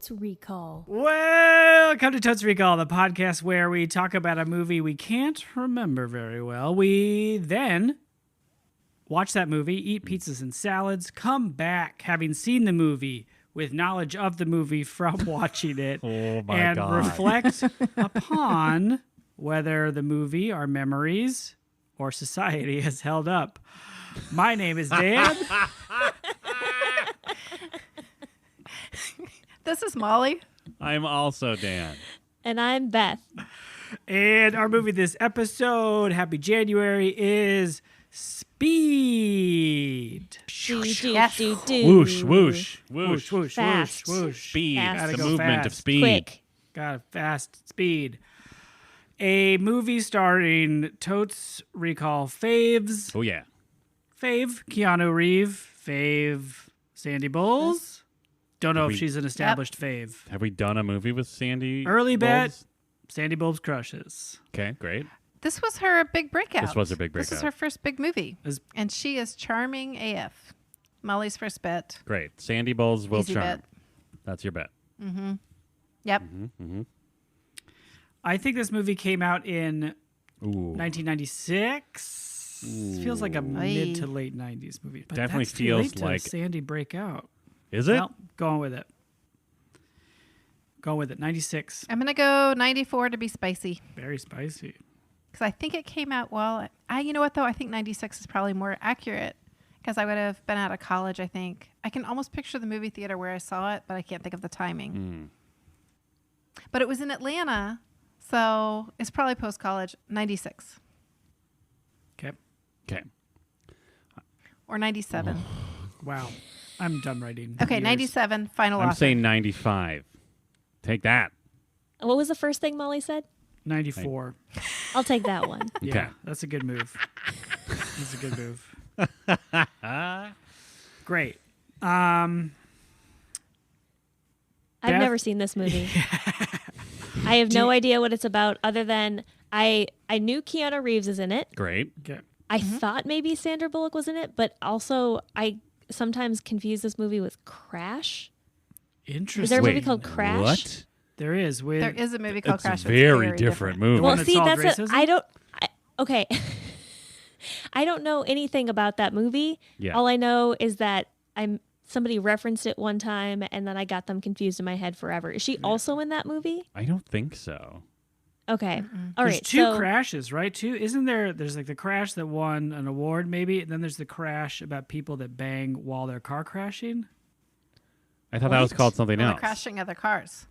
Totes Recall. Welcome to Totes Recall, the podcast where we talk about a movie we can't remember very well. We then watch that movie, eat pizzas and salads, come back having seen the movie with knowledge of the movie from watching it, and reflect upon whether the movie, our memories, or society has held up. My name is Dan. This is Molly. I'm also Dan. And I'm Beth. And our movie this episode, happy January, is Speed. Yes. Whoosh, whoosh, whoosh. Whoosh, Fast. whoosh, whoosh. Speed. Fast. The Gotta go movement fast. of speed. Quick. Got a fast speed. A movie starring Totes Recall faves. Oh, yeah. Fave, Keanu Reeves. Fave, Sandy Bowles. Don't know if she's an established fave. Have we done a movie with Sandy? Early bet, Bowles? Sandy Bowles crushes. Okay, great. This was her big breakout. This was her big This is breakout. her first big movie. Is- And she is charming AF. Molly's first bet. Great. Sandy Bowles will Easy charm. bet. That's your bet. Yep. I think this movie came out in Ooh. 1996. Feels like a mid to late 90s movie. But Definitely that's too feels late to like- Sandy break out. Is it? Well, going with it. 96. I'm going to go 94 to be spicy. Very spicy. Because I think it came out well. You know what, though? I think 96 is probably more accurate. Because I would have been out of college, I think. I can almost picture the movie theater where I saw it, but I can't think of the timing. But it was in Atlanta, so it's probably post-college. 96. Okay. Okay. Or 97. Wow. I'm done writing. Okay, years. 97, final I'm offer. saying 95. Take that. What was the first thing Molly said? 94. I'll take that one. Yeah, Okay. that's a good move. That's a good move. Great. I've Beth? never seen this movie. I have no idea what it's about other than I knew Keanu Reeves is in it. Great. Okay. I thought maybe Sandra Bullock was in it, but also I sometimes confuse this movie with Crash. Interesting. Is there a Wait, movie called Crash? What? There is. With, There is a movie called It's Crash. a very different movie. one Well, that see, solved that's racism? okay. I don't know anything about that movie. Yeah. All I know is that somebody referenced it one time, and then I got them confused in my head forever. Is she also in that movie? I don't think so. Okay. All There's right. two so crashes, right? Isn't there? There's like the crash that won an award, maybe, and then there's the crash about people that bang while they're car crashing. I thought that was called something Well, else. they're crashing other cars.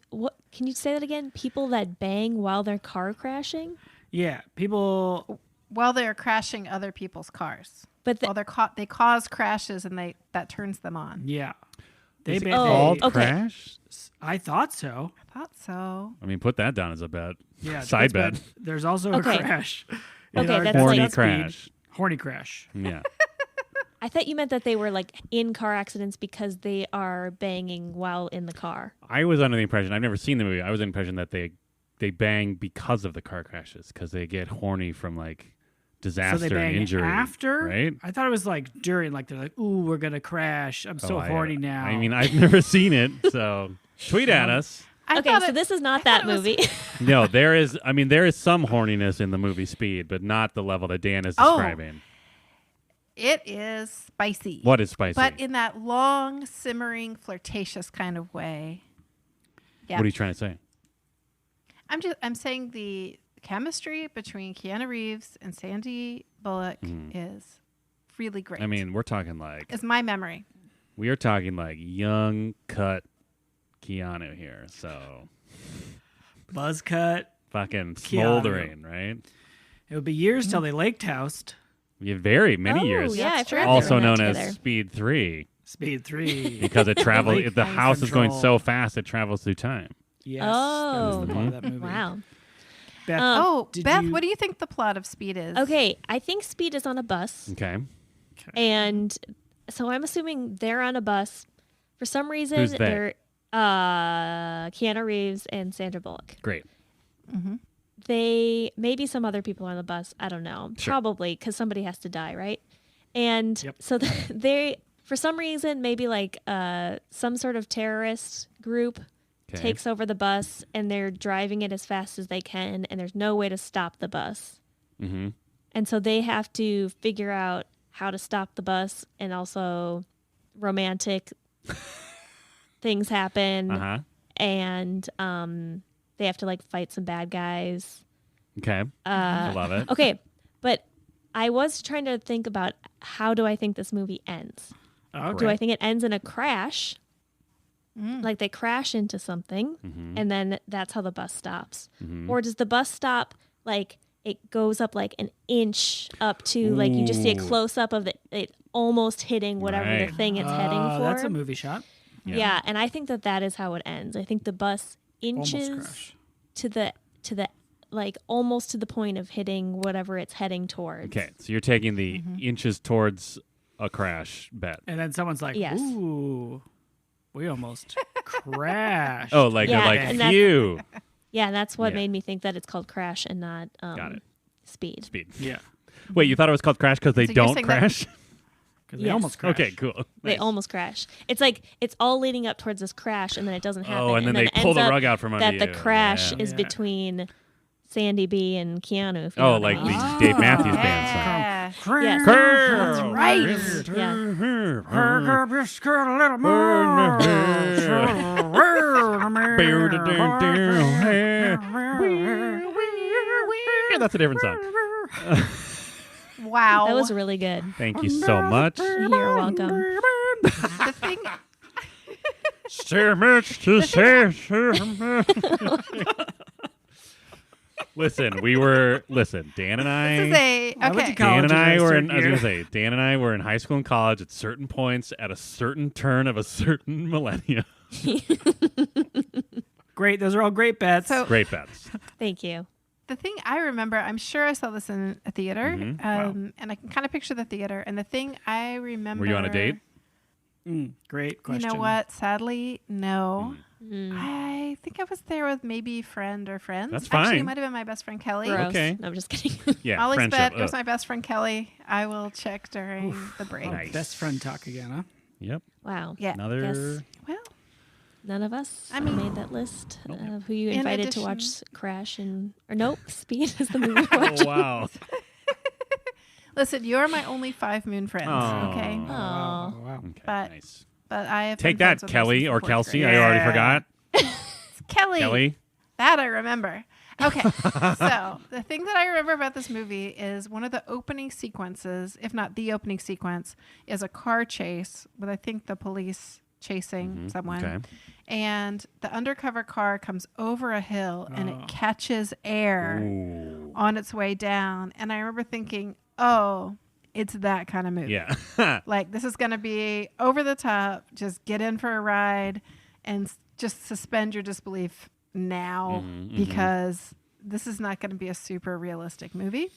what? Can you say that again? People that bang while they're car crashing? Yeah, people. Well, they're crashing other people's cars. But Well, they cause crashes, and that turns them on. Yeah, Is it Oh, called okay. Crash? I thought so. I thought so. I mean, put that down as a bet. Yeah, Side that's bet. bad. There's also Okay. a crash. Okay, Our that's Horny like- crash. Horny crash. Yeah. I thought you meant that they were like in car accidents because they are banging while in the car. I was under the impression, I've never seen the movie, I was under the impression that they bang because of the car crashes, because they get horny from like disaster So they bang and injury. after? Right? I thought it was like during, like they're like, "Ooh, we're gonna crash. I'm so horny now." I mean, I've never seen it, so tweet at us. I Okay, thought so it- this is not I that thought it was- movie. No, there is some horniness in the movie Speed, but not the level that Dan is describing. It is spicy. What is spicy? But in that long, simmering, flirtatious kind of way. Yeah. What are you trying to say? I'm saying the chemistry between Keanu Reeves and Sandy Bullock is really great. I mean, we're talking like we are talking like young cut Keanu here, so Buzz cut. fucking Keanu. smoldering, right? It would be years till they lake toast. Yeah, very many Oh, years. yeah, I That's forgot true. they Also were known together. as Speed 3 Speed 3. because it travels. Lake The house is going control. so fast it travels through time. Yes. Oh. That was the plot of that movie. Wow. Beth, Oh, did Beth, you- what do you think the plot of Speed is? Okay, I think Speed is on a bus, Okay, and so I'm assuming they're on a bus. For some reason, Who's they? they're Keanu Reeves and Sandra Bullock. great. They maybe some other people on the bus. I don't know. Sure. Probably because somebody has to die, right? And Yep. so they for some reason, maybe like some sort of terrorist group takes over the bus and they're driving it as fast as they can, and there's no way to stop the bus. Mm-hmm. And so they have to figure out how to stop the bus, and also romantic things happen. Uh-huh. And they have to like fight some bad guys. Okay. I love it. Okay, but I was trying to think about how do I think this movie ends? Okay. Do I think it ends in a crash? Like they crash into something, and then that's how the bus stops? Or does the bus stop like it goes up like an inch up to like you just see a close up of it almost hitting whatever the thing it's heading for? That's a movie shot. Yeah, and I think that is how it ends. I think the bus inches crash. to the like almost to the point of hitting whatever it's heading towards. Okay, so you're taking the inches towards a crash bet. And then someone's like, Yes. ooh, we almost crashed. Oh, like Yeah, they're like, and that's- phew. Yeah, that's what Yeah. made me think that it's called Crash and not Got it. Speed. Speed. Yeah. Wait, you thought it was called Crash because they So you're don't saying that- crash? Because they Yes. almost crashed. Okay, cool. They Nice. almost crash. It's like it's all leading up towards this crash, and then it doesn't happen. Oh, and then they it pull ends the up rug out from under that you. the crash Yeah. is Yeah. between Sandy B and Keanu. If you Oh, know like that. the Dave Matthews Band song. Yeah. Yes. That's right. Yeah. Just got a little more. That's a different song. Wow. That was really good. Thank you so much. You're welcome. the thing. So much to say. Listen, Dan and I. This is a I went to okay. college. Dan and I in were third in. I was year. gonna say, Dan and I were in high school and college at certain points at a certain turn of a certain millennia. Great. Those are all great bets. So Great bets. Thank you. the thing I remember, I'm sure I saw this in a theater, and I can kind of picture the theater. And the thing I remember. Were you on a date? Great question. You know what? Sadly, no. Mm. I think I was there with maybe friend or friends. That's Actually, fine. it might have been my best friend Kelly. Gross. Okay. No, I'm just kidding. Yeah, Ollie's friendship. bet. It was Ugh. my best friend Kelly. I will check during the break. Nice. Best friend talk again, huh? Yep. Wow. Yeah. Another. Yes. Well, None of us I mean- made that list Nope. of who you In invited to addition- watch Crash or nope, Speed is the movie we're Oh watching. wow. listen, you're my only 5 moon friends. Aw. Okay. Aw. Wow. Okay. But- Nice. But I have Take been friends that, with her Kelly since or the fourth Kelsey. grade. I already Yeah. forgot. Kelly. Kelly. That I remember. Okay. So the thing that I remember about this movie is one of the opening sequences, if not the opening sequence, is a car chase with I think the police chasing someone. Okay. And the undercover car comes over a hill and Oh. it catches air Ooh. on its way down. And I remember thinking, oh, it's that kind of movie. Yeah. Like, this is going to be over the top. Just get in for a ride and just suspend your disbelief now because this is not going to be a super realistic movie.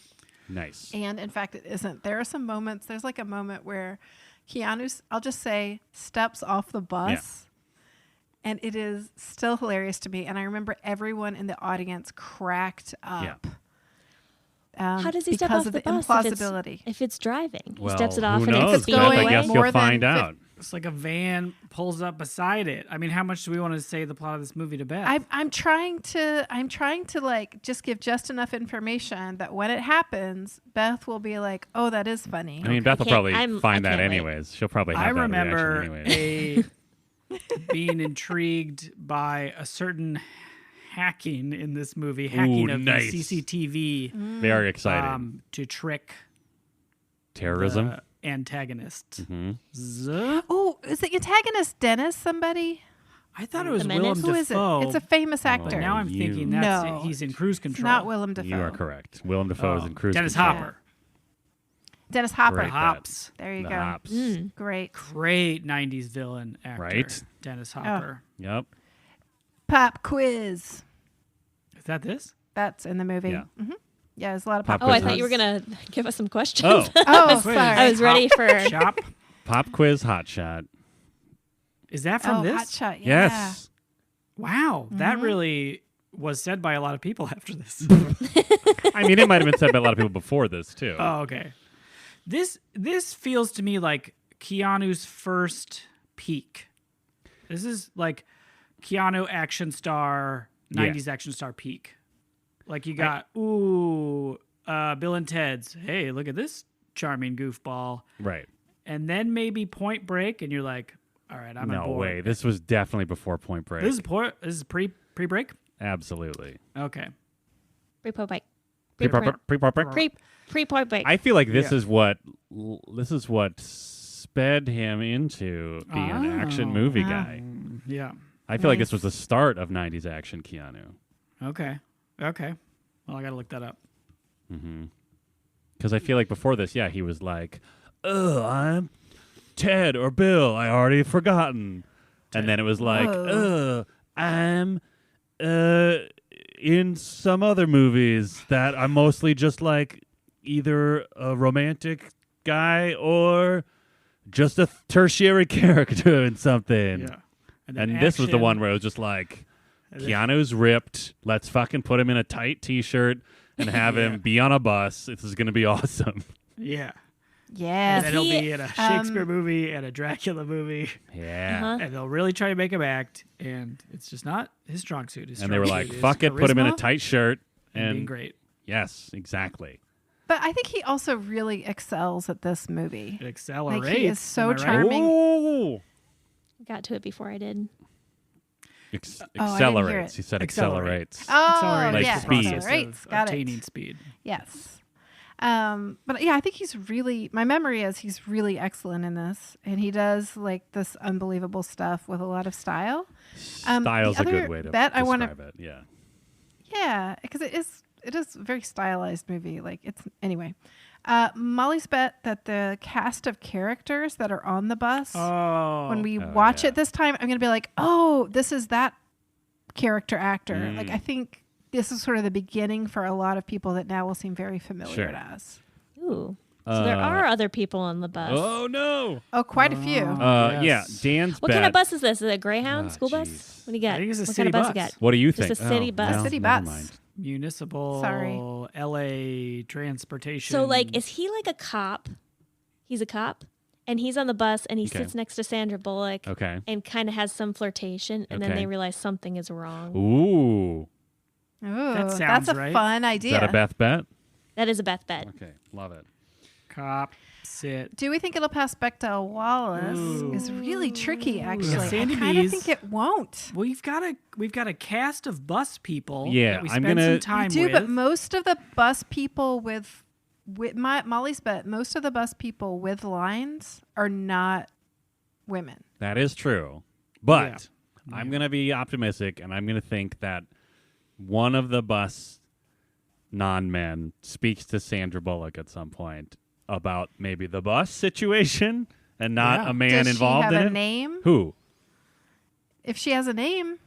Nice. And in fact, it isn't. There are some moments. There's like a moment where Keanu, I'll just say, steps off the bus. And it is still hilarious to me. And I remember everyone in the audience cracked up. How does he step because off of the the bus implausibility? if it's driving? Well, he steps it off who and knows? it's Beth? speeding Going I guess away. more you'll than find 50 out. It's like a van pulls up beside it. I mean, how much do we want to say the plot of this movie to Beth? I'm trying to like just give just enough information that when it happens, Beth will be like, "Oh, that is funny." I mean, Beth will can't- probably I find that can't wait. anyways. She'll probably have I that remember reaction anyways. being intrigued by a certain hacking in this movie, hacking Ooh, of nice. the CCTV Very exciting. to trick Terrorism. the antagonist. Mhm. Oh, is the antagonist Dennis somebody? I thought it was The Willem Menace? Who is it? Dafoe. It's a famous Oh, actor. But now I'm you- thinking that's No. it. He's in Cruise It's Control. not Willem Dafoe. You are correct. Willem Dafoe is in Cruise Dennis Control. Hopper. Dennis Hopper. Great. Hops. There you The go. Hops. Great. Great 90s villain actor. Right? Dennis Hopper. Yep. Pop quiz. Is that this? That's in the movie. Yeah. Yeah, there's a lot of Pop pop. Oh, I quiz. thought you were gonna give us some questions. Oh, Oh, Quiz. sorry. I was ready for. Shop. pop quiz hot shot. Is that from Oh, this? Hot Shot. Yeah. Yes. Wow. That really was said by a lot of people after this. I mean, it might have been said by a lot of people before this too. Oh, okay. This feels to me like Keanu's first peak. This is like Keanu action star, 90s action star peak. Like you got, Bill and Ted's, hey, look at this charming goofball. Right. And then maybe Point Break, and you're like, all right, I'm on board. No way. This was definitely before Point Break. This is pre-break? Absolutely. Okay. Pre-point break. Pre-Point Break? Pre-point break. I feel like this is what sped him into being an action movie guy. Yeah. I feel like this was the start of 90s action Keanu. Okay. Well, I got to look that up. Because I feel like before this, he was like, oh, I'm Ted or Bill. I already forgotten. And then it was like, I'm in some other movies that I'm mostly just like either a romantic guy or just a tertiary character in something. Yeah. And this was the one where it was just like, Keanu's ripped. Let's fucking put him in a tight T-shirt and have him be on a bus. This is going to be awesome. Yeah. Yeah. And then he'll be in a Shakespeare movie and a Dracula movie. Yeah. And they'll really try to make him act, and it's just not his strong suit. And they were like, fuck it, put him in a tight shirt. And being great. Yes, exactly. But I think he also really excels at this movie. It accelerates. Like he is so Am I right? charming. Ooh. Got to it before I did. I didn't hear Accelerates. it. He said Accelerate. accelerates. Oh, Like yeah. speed. Accelerates. Got it. Attaining speed. Yes. But yeah, I think my memory is he's really excellent in this. And he does like this unbelievable stuff with a lot of style. Style's the a good other way to bet I describe wanna- it. Yeah. Yeah, because it is a very stylized movie. Like anyway. Molly's bet that the cast of characters that are on the bus, when we watch it this time, I'm going to be like, oh, this is that character actor. Like, I think this is sort of the beginning for a lot of people that now will seem very familiar to us. Ooh. So there are other people on the bus. Oh, no. Oh, quite a few. Yeah, Dan's What bet. kind of bus is this? Is it a Greyhound school jeez. bus? What do you got? I think it's a what city kind of bus bus. you got? What do you Just think? a city bus. No, City never bus. mind. Municipal Sorry. LA transportation. So, like, is he like a cop? He's a cop, and he's on the bus, and he sits next to Sandra Bullock, Okay. and kind of has some flirtation, and then Okay. they realize something is wrong. Ooh. Ooh, That sounds that's a right. fun Is idea. that a Beth bet? That is a Beth bet. Okay, love it. Cop, sit. Do we think it'll pass Bechdel Wallace? Is really tricky, actually. Sandy I kind of Bees. think it won't. We've got a cast of bus people. Yeah, that we I'm spend gonna- some time We do, with. but most of the bus people with Molly's bet, most of the bus people with lines are not women. That is true. But I'm going to be optimistic, and I'm going to think that one of the bus non-men speaks to Sandra Bullock at some point about maybe the bus situation and not a man Does involved she have in a it. name? Who? If she has a name,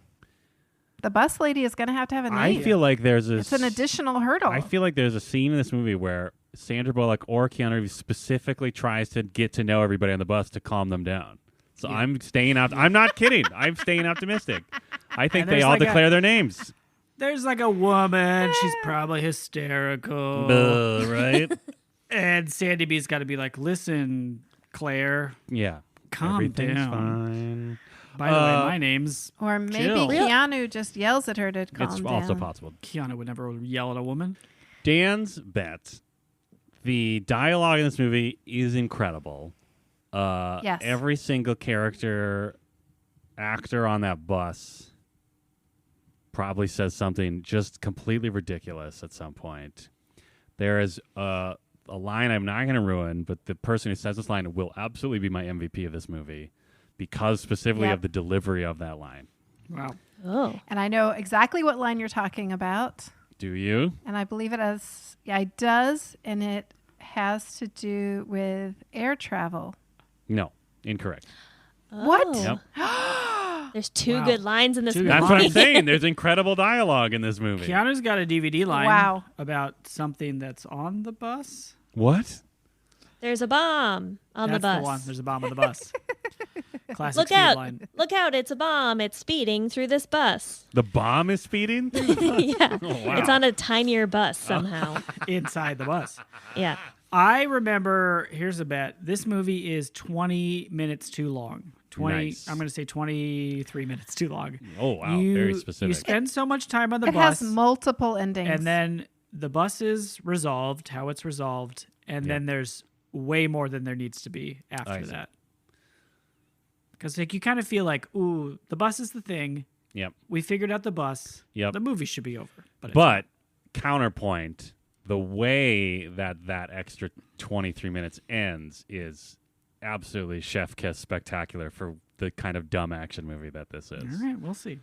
the bus lady is going to have a name. I feel like there's a it's an additional hurdle. I feel like there's a scene in this movie where Sandra Bullock or Keanu Reeves specifically tries to get to know everybody on the bus to calm them down. So I'm staying out. I'm not kidding. I'm staying optimistic. I think And they there's all like declare their names. There's like a woman. She's probably hysterical. Duh, right? And Sandy B's got to be like, listen, Claire, Yeah. calm Everything's down. fine. By the way, my name's or maybe Jill. Keanu just yells at her to calm It's down. also possible. Keanu would never yell at a woman. Dan's bet. The dialogue in this movie is incredible. Yes. Every single actor on that bus probably says something just completely ridiculous at some point. There is a line I'm not going to ruin, but the person who says this line will absolutely be my MVP of this movie because specifically Yep. of the delivery of that line. Wow. Oh. And I know exactly what line you're talking about. Do you? And I believe it does, and it has to do with air travel. No. Incorrect. What? Oh. Yep. There's two Wow. good lines in this Two good movie. That's what I'm saying. There's incredible dialogue in this movie. Keanu's got a DVD line Wow. about something that's on the bus. What? There's a bomb on That's the bus. the one. There's a bomb on the bus. Classic Look speed out. line. Look out, it's a bomb. It's speeding through this bus. The bomb is speeding? Yeah. Oh, wow. It's on a tinier bus somehow. Inside the bus. Yeah. I remember, here's a bet. This movie is 20 minutes too long. 20, Nice. I'm going to say 23 minutes too long. Oh, wow. Very specific. You spend so much time on the It bus. has multiple endings. And then the bus is resolved, how it's resolved. And then there's way more than there needs to be after that. Because like, you kind of feel like, ooh, the bus is the thing. Yep. We figured out the bus. Yep. The movie should be over. But counterpoint, the way that extra 23 minutes ends is absolutely chef kiss spectacular for the kind of dumb action movie that this is. All right, we'll see.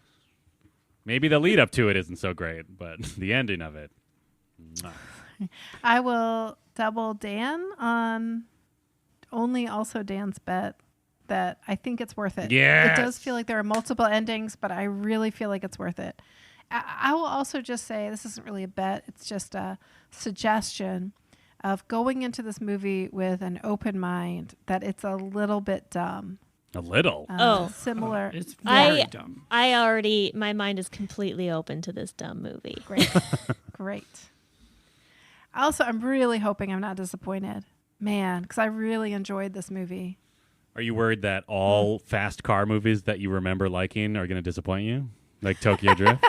Maybe the lead up to it isn't so great, but the ending of it. Mwah. I will double Dan on only also Dan's bet that I think it's worth it. Yes. It does feel like there are multiple endings, but I really feel like it's worth it. I will also just say, this isn't really a bet, it's just a suggestion of going into this movie with an open mind that it's a little bit dumb. A little. Similar. It's very dumb. My mind is completely open to this dumb movie. Great. Great. Also, I'm really hoping I'm not disappointed. Man, because I really enjoyed this movie. Are you worried that all fast car movies that you remember liking are going to disappoint you? Like Tokyo Drift?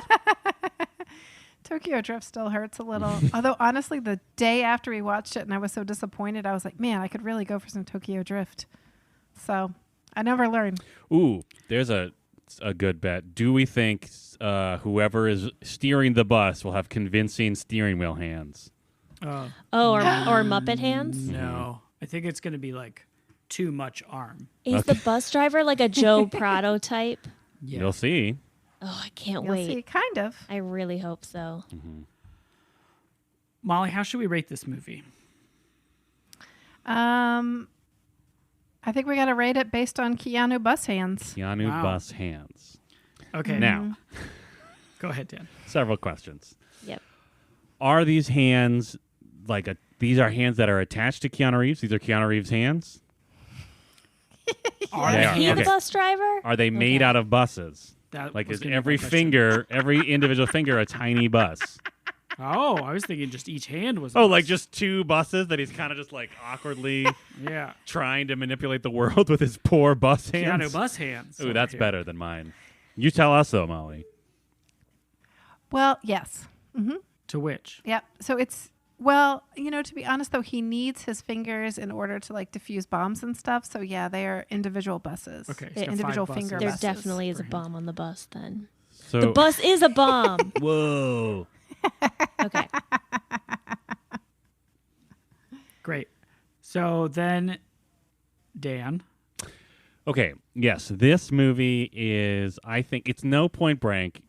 Tokyo Drift still hurts a little. Although, honestly, the day after we watched it and I was so disappointed, I was like, man, I could really go for some Tokyo Drift. So, I never learned. Ooh, there's a good bet. Do we think whoever is steering the bus will have convincing steering wheel hands? Or Muppet hands? No. I think it's going to be like too much arm. Is the bus driver like a Joe Prado type? Yeah. You'll see. Oh, I can't You'll wait. see, kind of. I really hope so. Molly, how should we rate this movie? I think we got to rate it based on Keanu bus hands. Keanu Wow. bus hands. Okay. Now, Go ahead, Dan. several questions. Yep. Are these hands these are hands that are attached to Keanu Reeves? These are Keanu Reeves' hands? Are They they are. He the Okay. bus driver? Are they made Okay. out of buses? That Like was is gonna be every my question. finger, every individual finger a tiny bus? Oh, I was thinking just each hand was. Oh, like just two buses that he's kind of just like awkwardly yeah. trying to manipulate the world with his poor bus hands? Keanu bus hands. Ooh, over that's here. better than mine. You tell us though, Molly. Well, yes. To which? Yep. So it's, well, to be honest, though, he needs his fingers in order to like defuse bombs and stuff. So yeah, they are individual buses. Okay, he's They're got individual 5 finger buses. There buses. definitely is a for him. bomb on the bus then. So The bus is a bomb. Whoa. Okay. Great. So then, Dan. Okay, yes, this movie is, I think, it's no Point Break.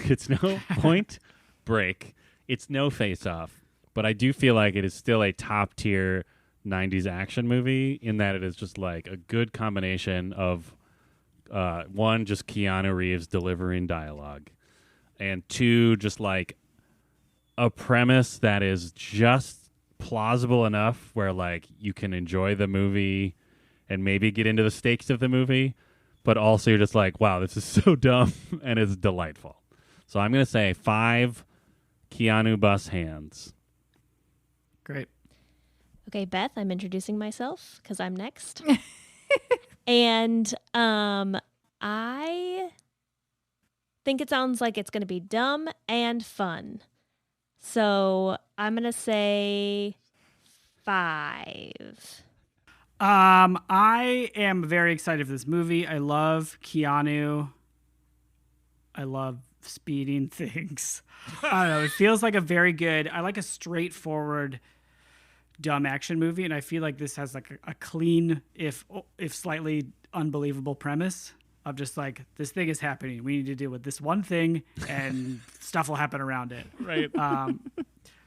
It's no Point Break. It's no Face Off. But I do feel like it is still a top tier 90s action movie in that it is just like a good combination of, one, just Keanu Reeves delivering dialogue, and two, just like a premise that is just plausible enough where like you can enjoy the movie and maybe get into the stakes of the movie, but also you're just like, wow, this is so dumb and it's delightful. So I'm going to say 5 Keanu bus hands. Great. Okay, Beth, I'm introducing myself because I'm next. And I think it sounds like it's going to be dumb and fun. So I'm going to say 5. I am very excited for this movie. I love Keanu. I love speeding things. I don't know. It feels like a very good, I like a straightforward, dumb action movie. And I feel like this has like a clean, if slightly unbelievable premise of just like, this thing is happening. We need to deal with this one thing and stuff will happen around it. Right.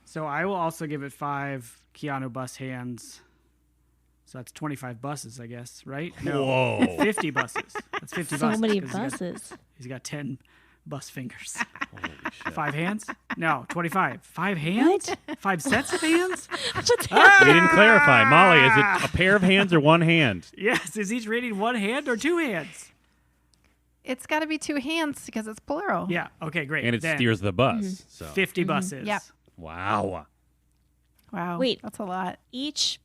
So I will also give it 5 Keanu bus hands. So that's 25 buses, I guess, right? No, Whoa. 50 buses. That's 50 So buses. many 'cause buses. He's got 10 bus fingers. Holy shit. 5 hands? No, 25. 5 hands? 5 sets of hands? We didn't clarify. Molly, is it a pair of hands or one hand? Yes. Is each rating 1 hand or 2 hands? It's got to be 2 hands because it's plural. Yeah. Okay, great. And it Then steers the bus. So 50 buses. Yep. wow. Wow. Wait. That's a lot. Each.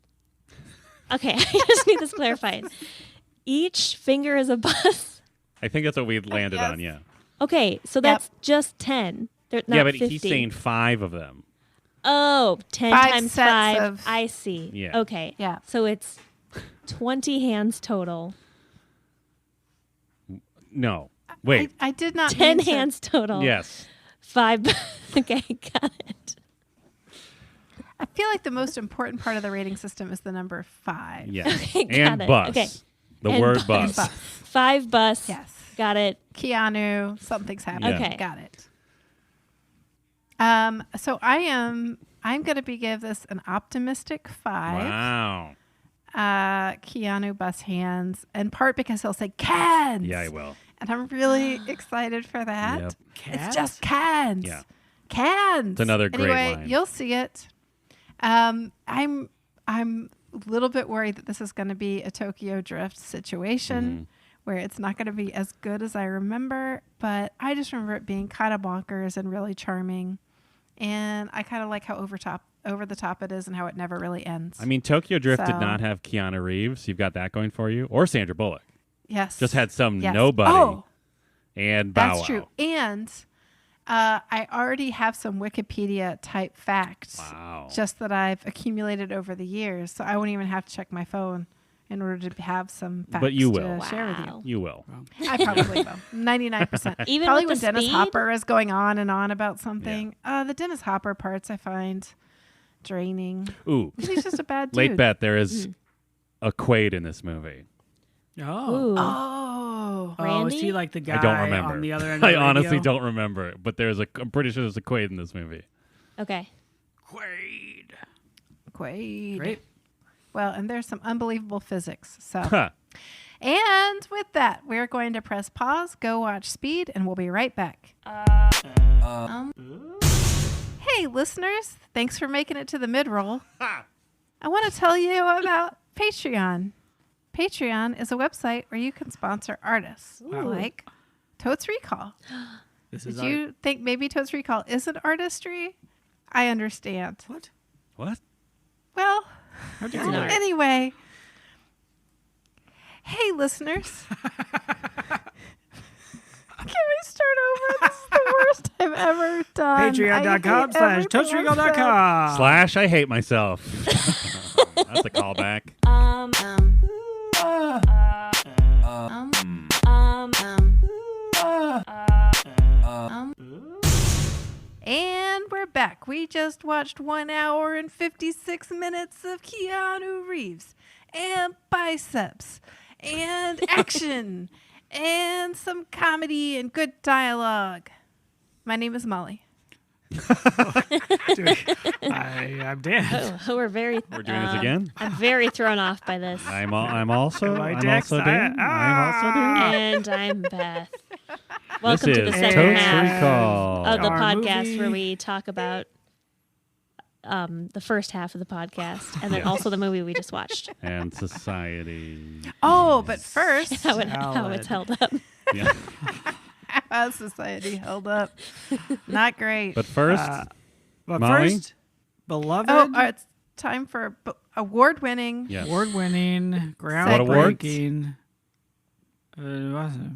Okay, I just need this clarified. Each finger is a bus. I think that's what we landed Yes. on. Yeah. Okay, so that's just 10. They're not Yeah, but 50. he's saying 5 of them. Oh, 10 5 times sets 5. of- I see. Yeah. Okay. Yeah. So it's 20 hands total. No. Wait. I did not 10 mean to- hands total. Yes. 5. Okay, got it. I feel like the most important part of the rating system is the number 5. Yes. Okay, got And it. bus. Okay. The And word bus. bus. 5 bus. Yes. Got it. Keanu, something's happening. Okay. Got it. So I'm going to give this an optimistic 5. Wow. Keanu bus hands, in part because he'll say cans. Yeah, I will. And I'm really excited for that. Yep. It's just cans. Yeah. Cans. It's another great anyway, line. You'll see it. I'm a little bit worried that this is going to be a Tokyo Drift situation where it's not going to be as good as I remember, but I just remember it being kind of bonkers and really charming. And I kind of like how over the top it is and how it never really ends. I mean, Tokyo Drift did So- not have Keanu Reeves. You've got that going for you. Or Sandra Bullock. yes. Just had some Yes. nobody Oh, and Bow that's Wow. true. And I already have some Wikipedia type facts Wow. just that I've accumulated over the years. So I won't even have to check my phone in order to have some facts But you will. to share with you. Wow. You will. I probably will. 99%. Even Probably with when the Dennis speed? Hopper is going on and on about something. The Dennis Hopper parts I find draining. Ooh. He's just a bad dude. Late bet. There is a Quaid in this movie. Oh. Ooh. Oh. Oh, is Randy? he like the guy I don't remember. on the other end of I the honestly radio? don't remember. But I'm pretty sure there's a Quaid in this movie. Okay. Quaid. Quaid. Great. Well, and there's some unbelievable physics. So. Huh. And with that, we're going to press pause, go watch Speed, and we'll be right back. Hey, listeners. Thanks for making it to the mid-roll. I want to tell you about Patreon. Patreon is a website where you can sponsor artists like Totes Recall. This is Did you think maybe Totes Recall isn't artistry? I understand. what? What? Well, How'd you It's do not. that? anyway. Hey, listeners. Can we start over? This is the worst I've ever done. Patreon.com/TotesRecall.com. / I hate myself. That's a callback. And we're back. We just watched 1 hour and 56 minutes of Keanu Reeves and biceps and action and some comedy and good dialogue. My name is Molly. I'm Dan. Oh, we're very. We're doing this again. I'm very thrown off by this. I'm also Am I I'm Dex? also Dan. I'm also Dan. And I'm Beth. Welcome to the is second Totes half Recall. of the Our podcast movie. where we talk about the first half of the podcast and then also the movie we just watched. And society. Oh, but first, How it's held up. Yeah. how's society held up? Not great. But first, But Molly? first, beloved, it's time for award-winning. yes. award-winning, What awards? groundbreaking. What's it?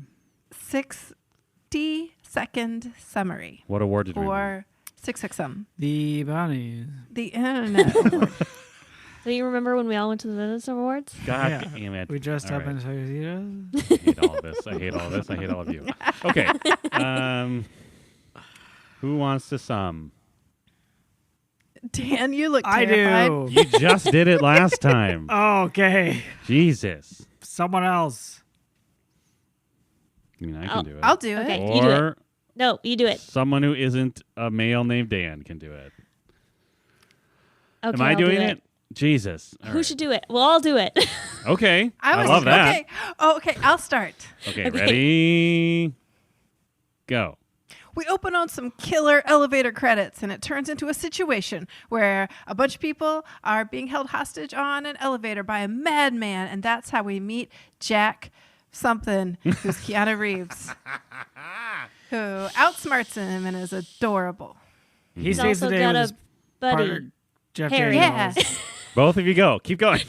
60-second summary What award did we win? or 6XM. The Bunnies. The internet. award. So you remember when we all went to the Venice Awards? God Yeah. damn it. We dressed All up right. in tuxedos. I hate all of this. I hate all of this. I hate all of you. Okay. Who wants to sum? Dan, you look I terrified. do. You just did it last time. Okay. Jesus. Someone else. I mean, I can do it. I'll do Okay. it. You do it. Or No, you do it. someone who isn't a male named Dan can do it. Okay, Am I I'll do doing it? Jesus. All Who right. should do it? We'll all do it. Okay. I was love that. Okay. Oh, okay. I'll start. Okay, Okay. ready? Go. We open on some killer elevator credits, and it turns into a situation where a bunch of people are being held hostage on an elevator by a madman, and that's how we meet Jack something, who's Keanu Reeves, who outsmarts him and is adorable. He He's saves also the day got with a his buddy. partner, Jeff Harry. Daniels. Yeah. Both of you go. Keep going.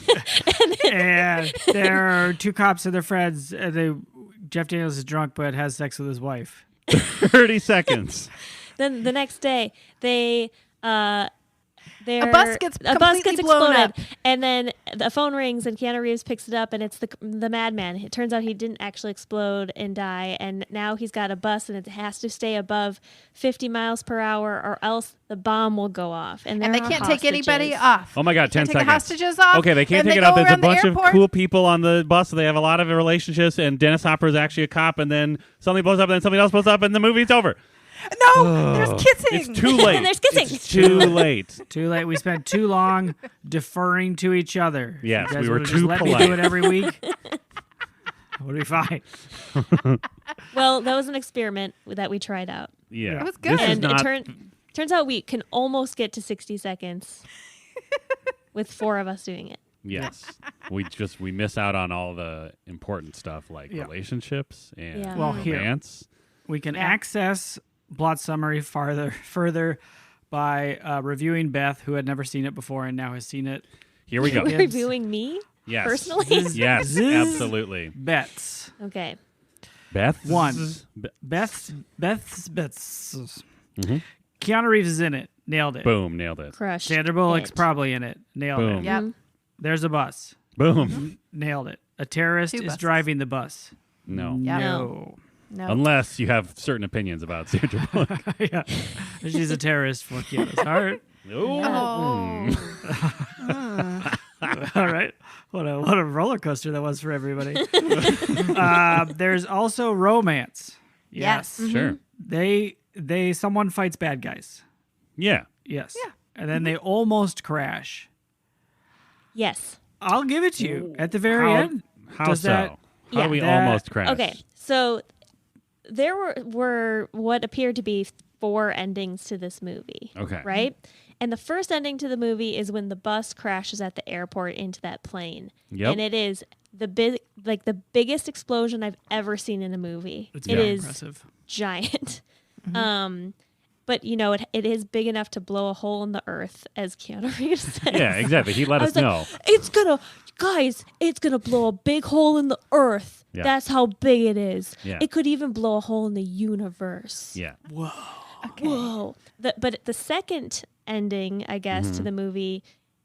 And there are two cops and their friends. And Jeff Daniels is drunk but has sex with his wife. 30 seconds. Then the next day, a bus gets completely blown exploded, up. and then the phone rings, and Keanu Reeves picks it up, and it's the madman. It turns out he didn't actually explode and die, and now he's got a bus, and it has to stay above 50 miles per hour, or else the bomb will go off. And And they there can't are take anybody hostages. off. Oh my God, 10 Can't take the seconds. hostages off. Okay, they can't Then take it go off. There's a around the bunch of airport. cool people on the bus. So they have a lot of relationships, and Dennis Hopper is actually a cop, and then something blows up, and then something else blows up, and the movie's over. No, there's kissing. It's too late. There's kissing. It's too late. Too late. We spent too long deferring to each other. Yes, You guys we were would've too just let polite. me do it every week. Would be fine. Well, that was an experiment that we tried out. Yeah. It was good. This is And not, turns out we can almost get to 60 seconds with 4 of us doing it. yes. We miss out on all the important stuff like Yeah. relationships and Yeah. Well, here. romance. We can Yeah. access plot summary further by reviewing Beth, who had never seen it before and now has seen it. Here we go. Yeah. Reviewing me Yes. personally? Yes, Zzz. absolutely. Bets. Okay. Beth? One. Be- Beth's. Mhm. Keanu Reeves is in it. Nailed it. Boom, nailed it. Crushed. Sandra Bullock's it. probably in it. Nailed Boom. it. Yep. There's a bus. Boom. Nailed it. A terrorist 2 is buses. driving the bus. No. Yeah. No. No. Unless you have certain opinions about Sandra Bullock. Yeah. She's a terrorist for Keanu's heart. Oh. All right. What a roller coaster that was for everybody. There's also romance. Yes. Sure. Someone fights bad guys. Yeah. Yes. Yeah. And then they almost crash. Yes. I'll give it to you. At the very How, end. how does so? that- How do we that- almost crash? Okay. So there were what appeared to be 4 endings to this movie. Okay. Right? And the first ending to the movie is when the bus crashes at the airport into that plane. Yep. And it is the biggest explosion I've ever seen in a movie. It's It very is impressive. giant. But it is big enough to blow a hole in the earth, as Keanu Reeves said. Yeah, exactly. He let I us was like, know. it's gonna blow a big hole in the earth. Yeah. That's how big it is. Yeah. It could even blow a hole in the universe. Yeah. Whoa. But the second ending, I guess, Mm-hmm. to the movie,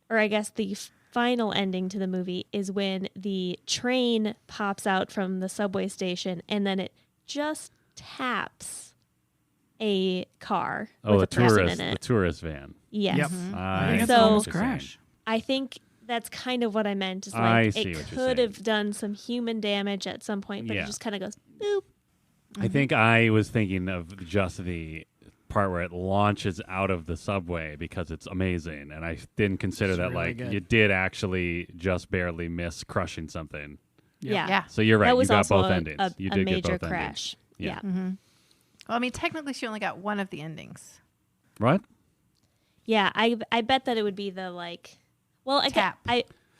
or I guess the final ending to the movie, is when the train pops out from the subway station and then it just taps a car Oh, with the a person tourist, in the it. tourist van. Yes. Yep. I I think it's So- almost what you're saying. crash. I think that's kind of what I meant. Is I like see it what you're could saying. have done some human damage at some point, but Yeah. it just kind of goes boop. I think I was thinking of just the part where it launches out of the subway because it's amazing, and I didn't consider It's that really like good. you did actually just barely miss crushing something. Yeah. Yeah. So you're right. That You was got also both a, endings. a, You a did major get both endings. crash. Yeah. Yeah. Well, I mean, technically, she only got one of the endings. What? Yeah, I bet that it would be the like. Well, Tap.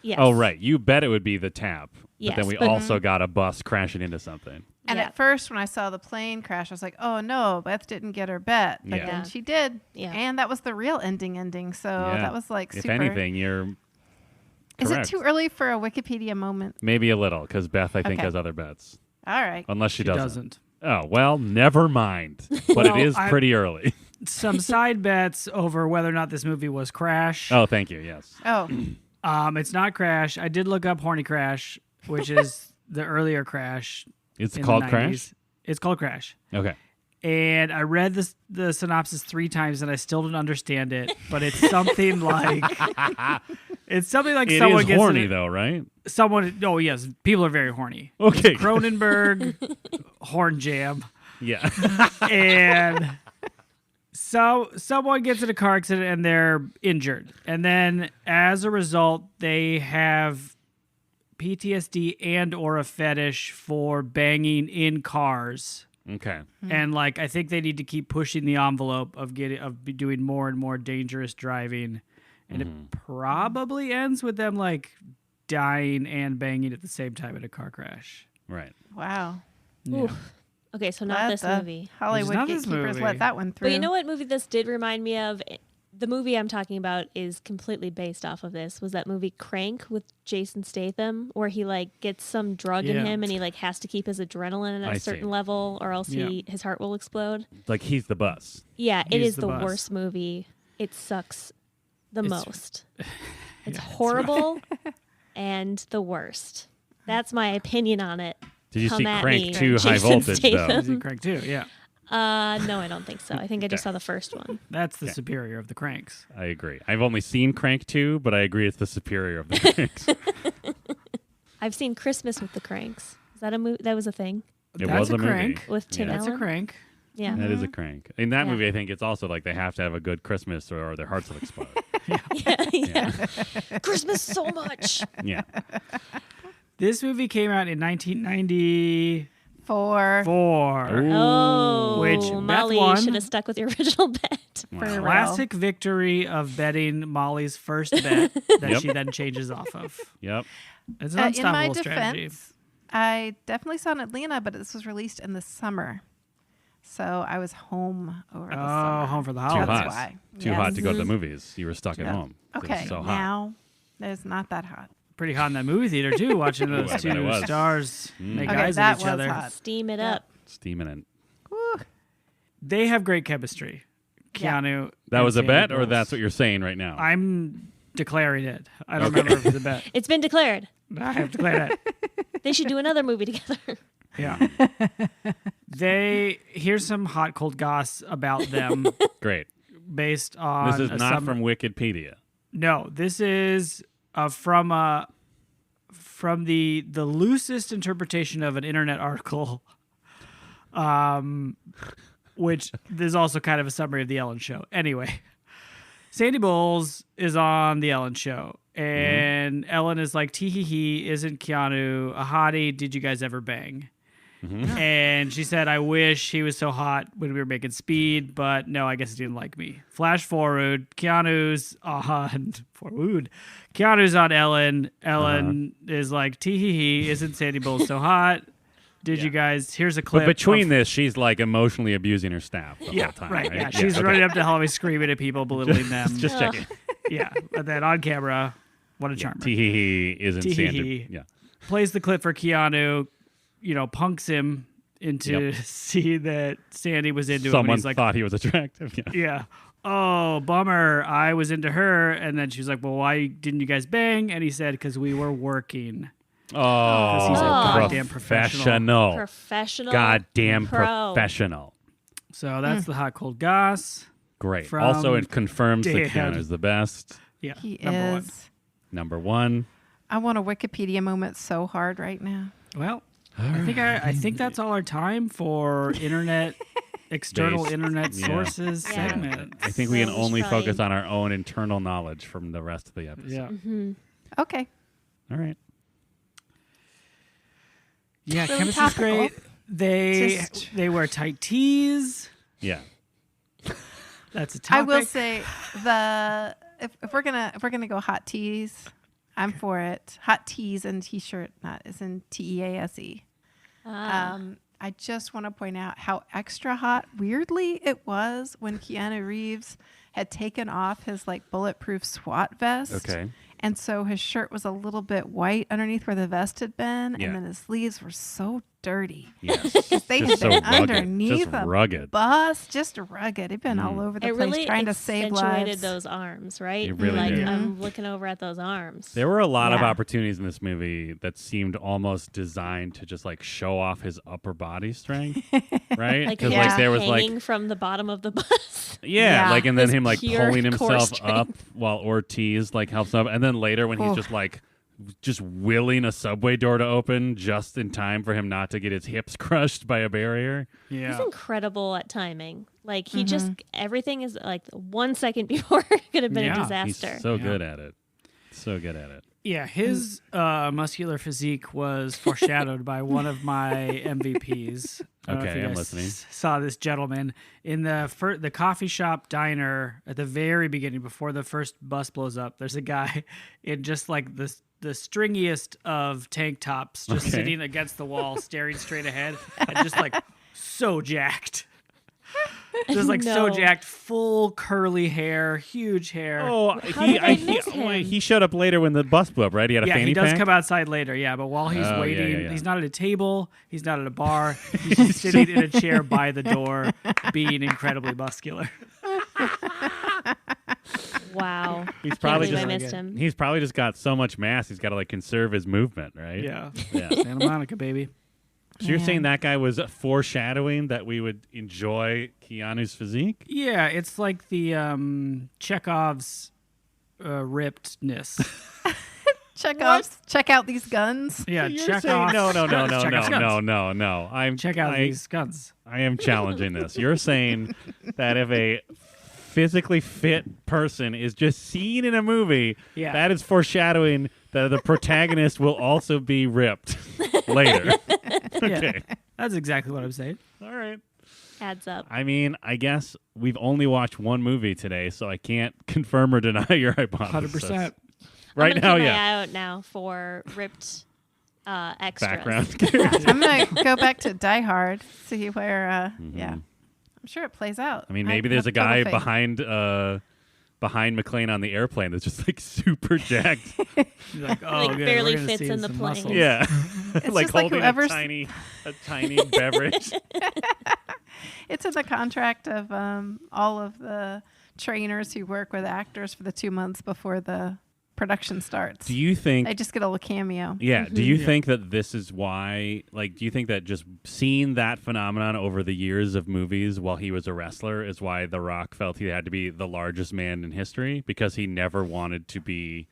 Yes. Oh, right. You bet it would be the tap. But Yes, then we but- also got a bus crashing into something. And Yeah. at first, when I saw the plane crash, I was like, "Oh no, Beth didn't get her bet." But Yeah. then she did. Yeah. And that was the real ending. So Yeah. that was like If super. anything, you're Is it correct. too early for a Wikipedia moment? Maybe a little, because Beth, I think, Okay. has other bets. All right. Unless she She doesn't. doesn't. Oh, well, never mind. But Well, it is I- pretty early. Some side bets over whether or not this movie was Crash. Oh, thank you. Yes. Oh, It's not Crash. I did look up Horny Crash, which is the earlier Crash. It's in called the Crash? 90s. It's called Crash. Okay. And I read the synopsis 3 times and I still don't understand it. But it's something like It someone is gets horny, in, though, right? someone. Oh yes, people are very horny. Okay. Cronenberg, Horn Jam, Yeah. and so someone gets in a car accident and they're injured, and then as a result they have PTSD and or a fetish for banging in cars. Okay. And like I think they need to keep pushing the envelope of doing more and more dangerous driving, and it probably ends with them like dying and banging at the same time in a car crash. Right. wow. Yeah. Oof. Okay, so not Glad this the movie. Hollywood not this gatekeepers movie. let that one through. But you know what movie this did remind me of? the movie I'm talking about is completely based off of this. Was that movie Crank with Jason Statham, where he like gets some drug in him and he like has to keep his adrenaline at a certain level, or else his heart will explode. Like he's the bus. Yeah, it He's is the the bus. worst movie. It sucks the most. It's it's horrible and the worst. That's my opinion on it. Did you Come see at Crank me, 2 High Jason Voltage, Statham. though? Is it Crank 2? Yeah. No, I don't think so. I think I just saw the first one. That's the superior of the Cranks. I agree. I've only seen Crank 2, but I agree it's the superior of the Cranks. I've seen Christmas with the Cranks. Is that a movie? That was a thing It That's was a a movie. crank. with Tim That's Allen. a Crank. Yeah. That is a crank. In that Yeah. movie, I think it's also like they have to have a good Christmas or their hearts will explode. yeah. Christmas so much. Yeah. This movie came out in 1994. Oh, Which Beth Molly won. should have stuck with your original bet. For real. Classic victory of betting Molly's first bet that Yep. she then changes off of. Yep. It's an In my unstoppable strategy. defense, I definitely saw it in Atlanta, but this was released in the summer. So I was home over the summer. Home for the Too holidays. That's hot. why. Too Yes. hot to go to the movies. You were stuck at Yeah. home. It was Okay, so hot. now it's not that hot. Pretty hot in that movie theater too, watching Ooh, those I bet it two was. stars make Okay, eyes that at each was other. hot. Steam it Yeah. up. Steaming it. Woo. They have great chemistry. Yeah. Keanu. That and was a Sandy bet, or Bowles. that's what you're saying right now? I'm declaring it. I don't remember if it's a bet. It's been declared. I have declared it. They should do another movie together. Yeah. Here's some hot cold goss about them Great. based on This is a not sum- from Wikipedia. No, this is from the loosest interpretation of an internet article, which is also kind of a summary of the Ellen Show. Anyway, Sandy Bowles is on the Ellen Show, and Ellen is like, "Tee hee hee, isn't Keanu a hottie? Did you guys ever bang?" And she said, "I wish he was so hot when we were making Speed, but no, I guess he didn't like me." Flash forward, Keanu's on Ellen. Ellen is like, "Tee hee hee, isn't Sandy Bowles so hot? Did you guys? Here's a clip." But between of- this, she's like emotionally abusing her staff the yeah, whole time. right, Right. yeah, she's okay. running up to hallway screaming at people, belittling them. Just checking. Yeah, but then on camera, what a charmer. Tee hee hee isn't Tee hee Sandy. hee. Yeah. Plays the clip for Keanu, punks him into see that Sandy was into him. And Someone he's like, thought he was attractive. Yeah. yeah. Oh, bummer. I was into her. And then she was like, well, why didn't you guys bang? And he said, because we were working. Oh, he's a goddamn professional. Professional. Goddamn pro. professional. So that's the hot cold goss. Great. From Also, it confirms that Dad. Keanu is the best. Yeah. He number one. is. Number one. I want a Wikipedia moment so hard right now. Well, I think that's all our time for external Based. internet Yeah. sources Yeah. segment. I think we can So we only should focus probably- on our own internal knowledge from the rest of the episode. Yeah. Okay. All right. Yeah, Really chemistry's topical. great. They wear tight tees. Yeah. That's a topic. I will say if we're gonna go hot teas, I'm for it. Hot teas and t-shirt, not as in TEASE. I just want to point out how extra hot, weirdly, it was when Keanu Reeves had taken off his like bulletproof SWAT vest. Okay. And so his shirt was a little bit white underneath where the vest had been, Yeah. and then his sleeves were so dirty. Yes. They Just had so been rugged. underneath Just a rugged. bus, just rugged. They've been all over the It place really trying to save accentuated lives. those arms, right? It really like did. I'm looking over at those arms. There were a lot of Yeah. opportunities in this movie that seemed almost designed to just like show off his upper body strength, right? Like, 'Cause, yeah. like there was hanging like from the bottom of the bus. yeah, Yeah. like and then His him like pure pulling core himself up strength. while Ortiz like helps him up, and then later when he's Oh. just like just willing a subway door to open just in time for him not to get his hips crushed by a barrier. He's Yeah. incredible at timing. Like he just everything is like 1 second before it could have been Yeah. a He's disaster. so good at it. So good at it. Yeah, his muscular physique was foreshadowed by one of my MVPs. I don't know if Okay, you I'm guys listening. Saw this gentleman in the coffee shop diner at the very beginning before the first bus blows up. There's a guy in just like the stringiest of tank tops, just Okay. sitting against the wall, staring straight ahead, and just like so jacked. Just like so No. jacked, full curly hair, huge hair. Oh, How did I miss him? he showed up later when the bus blew up, right? He had a yeah, fanny he does pack? come outside later. Yeah, but while he's Oh, yeah, waiting, yeah, yeah. he's not at a table. He's not at a bar. He's just sitting in a chair by the door, being incredibly muscular. Wow. He's probably Can't believe I just missed him. he's probably just got so much mass. He's got to like conserve his movement, right? Yeah, Yeah. Santa Monica, baby. So you're Man. saying that guy was foreshadowing that we would enjoy Keanu's physique? Yeah, it's like the Chekhov's rippedness. Check out these guns. Yeah, You're Chekhov. saying, no. Chekhov's guns. No. Check out these guns. I am challenging this. You're saying that if a physically fit person is just seen in a movie, Yeah. that is foreshadowing that the protagonist will also be ripped later. Okay. That's exactly what I'm saying. All right. Adds up. I mean, I guess we've only watched one movie today, so I can't confirm or deny your hypothesis. 100%. Right I'm now, gonna keep yeah. my eye out now for ripped extras. Background. I'm gonna go back to Die Hard, see where. Yeah, I'm sure it plays out. I mean, maybe there's a have total guy faith. behind McClane on the airplane that's just like super jacked. You're like, oh, Like, good. barely we're gonna fits see in the some plane. muscles. Yeah. It's like just like holding whoever's- a tiny beverage. It's in the contract of all of the trainers who work with actors for the 2 months before the production starts. Do you think They just get a little cameo. Yeah. Do you Yeah. think that this is why, like, do you think that just seeing that phenomenon over the years of movies while he was a wrestler is why The Rock felt he had to be the largest man in history? Because he never wanted to be,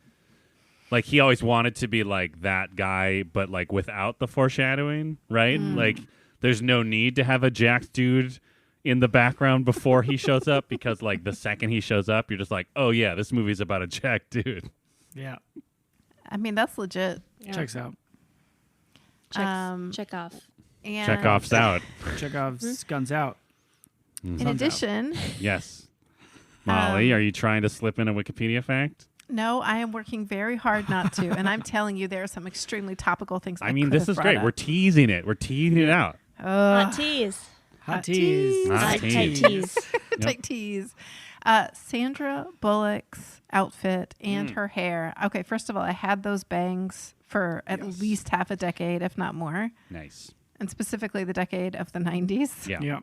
like, he always wanted to be, like, that guy, but, like, without the foreshadowing, right? Like, there's no need to have a jacked dude in the background before he shows up because, like, the second he shows up, you're just like, oh, yeah, this movie's about a jacked dude. Yeah. I mean, that's legit. Yeah. Checks out. Check off. And Chekhov's out. Chekhov's guns out. In Sun's out. addition, Yes. Molly, are you trying to slip in a Wikipedia fact? no, I am working very hard not to, and I'm telling you, there are some extremely topical things. I mean, could this have is brought great. up. We're teasing it. We're teasing it out. Hot teas. Hot teas. Hot Tight teas. teas. Tight tease. Sandra Bullock's outfit and her hair. Okay, first of all, I had those bangs for at least half a decade, if not more, Nice. and specifically the decade of the 90s. Yeah. Yeah.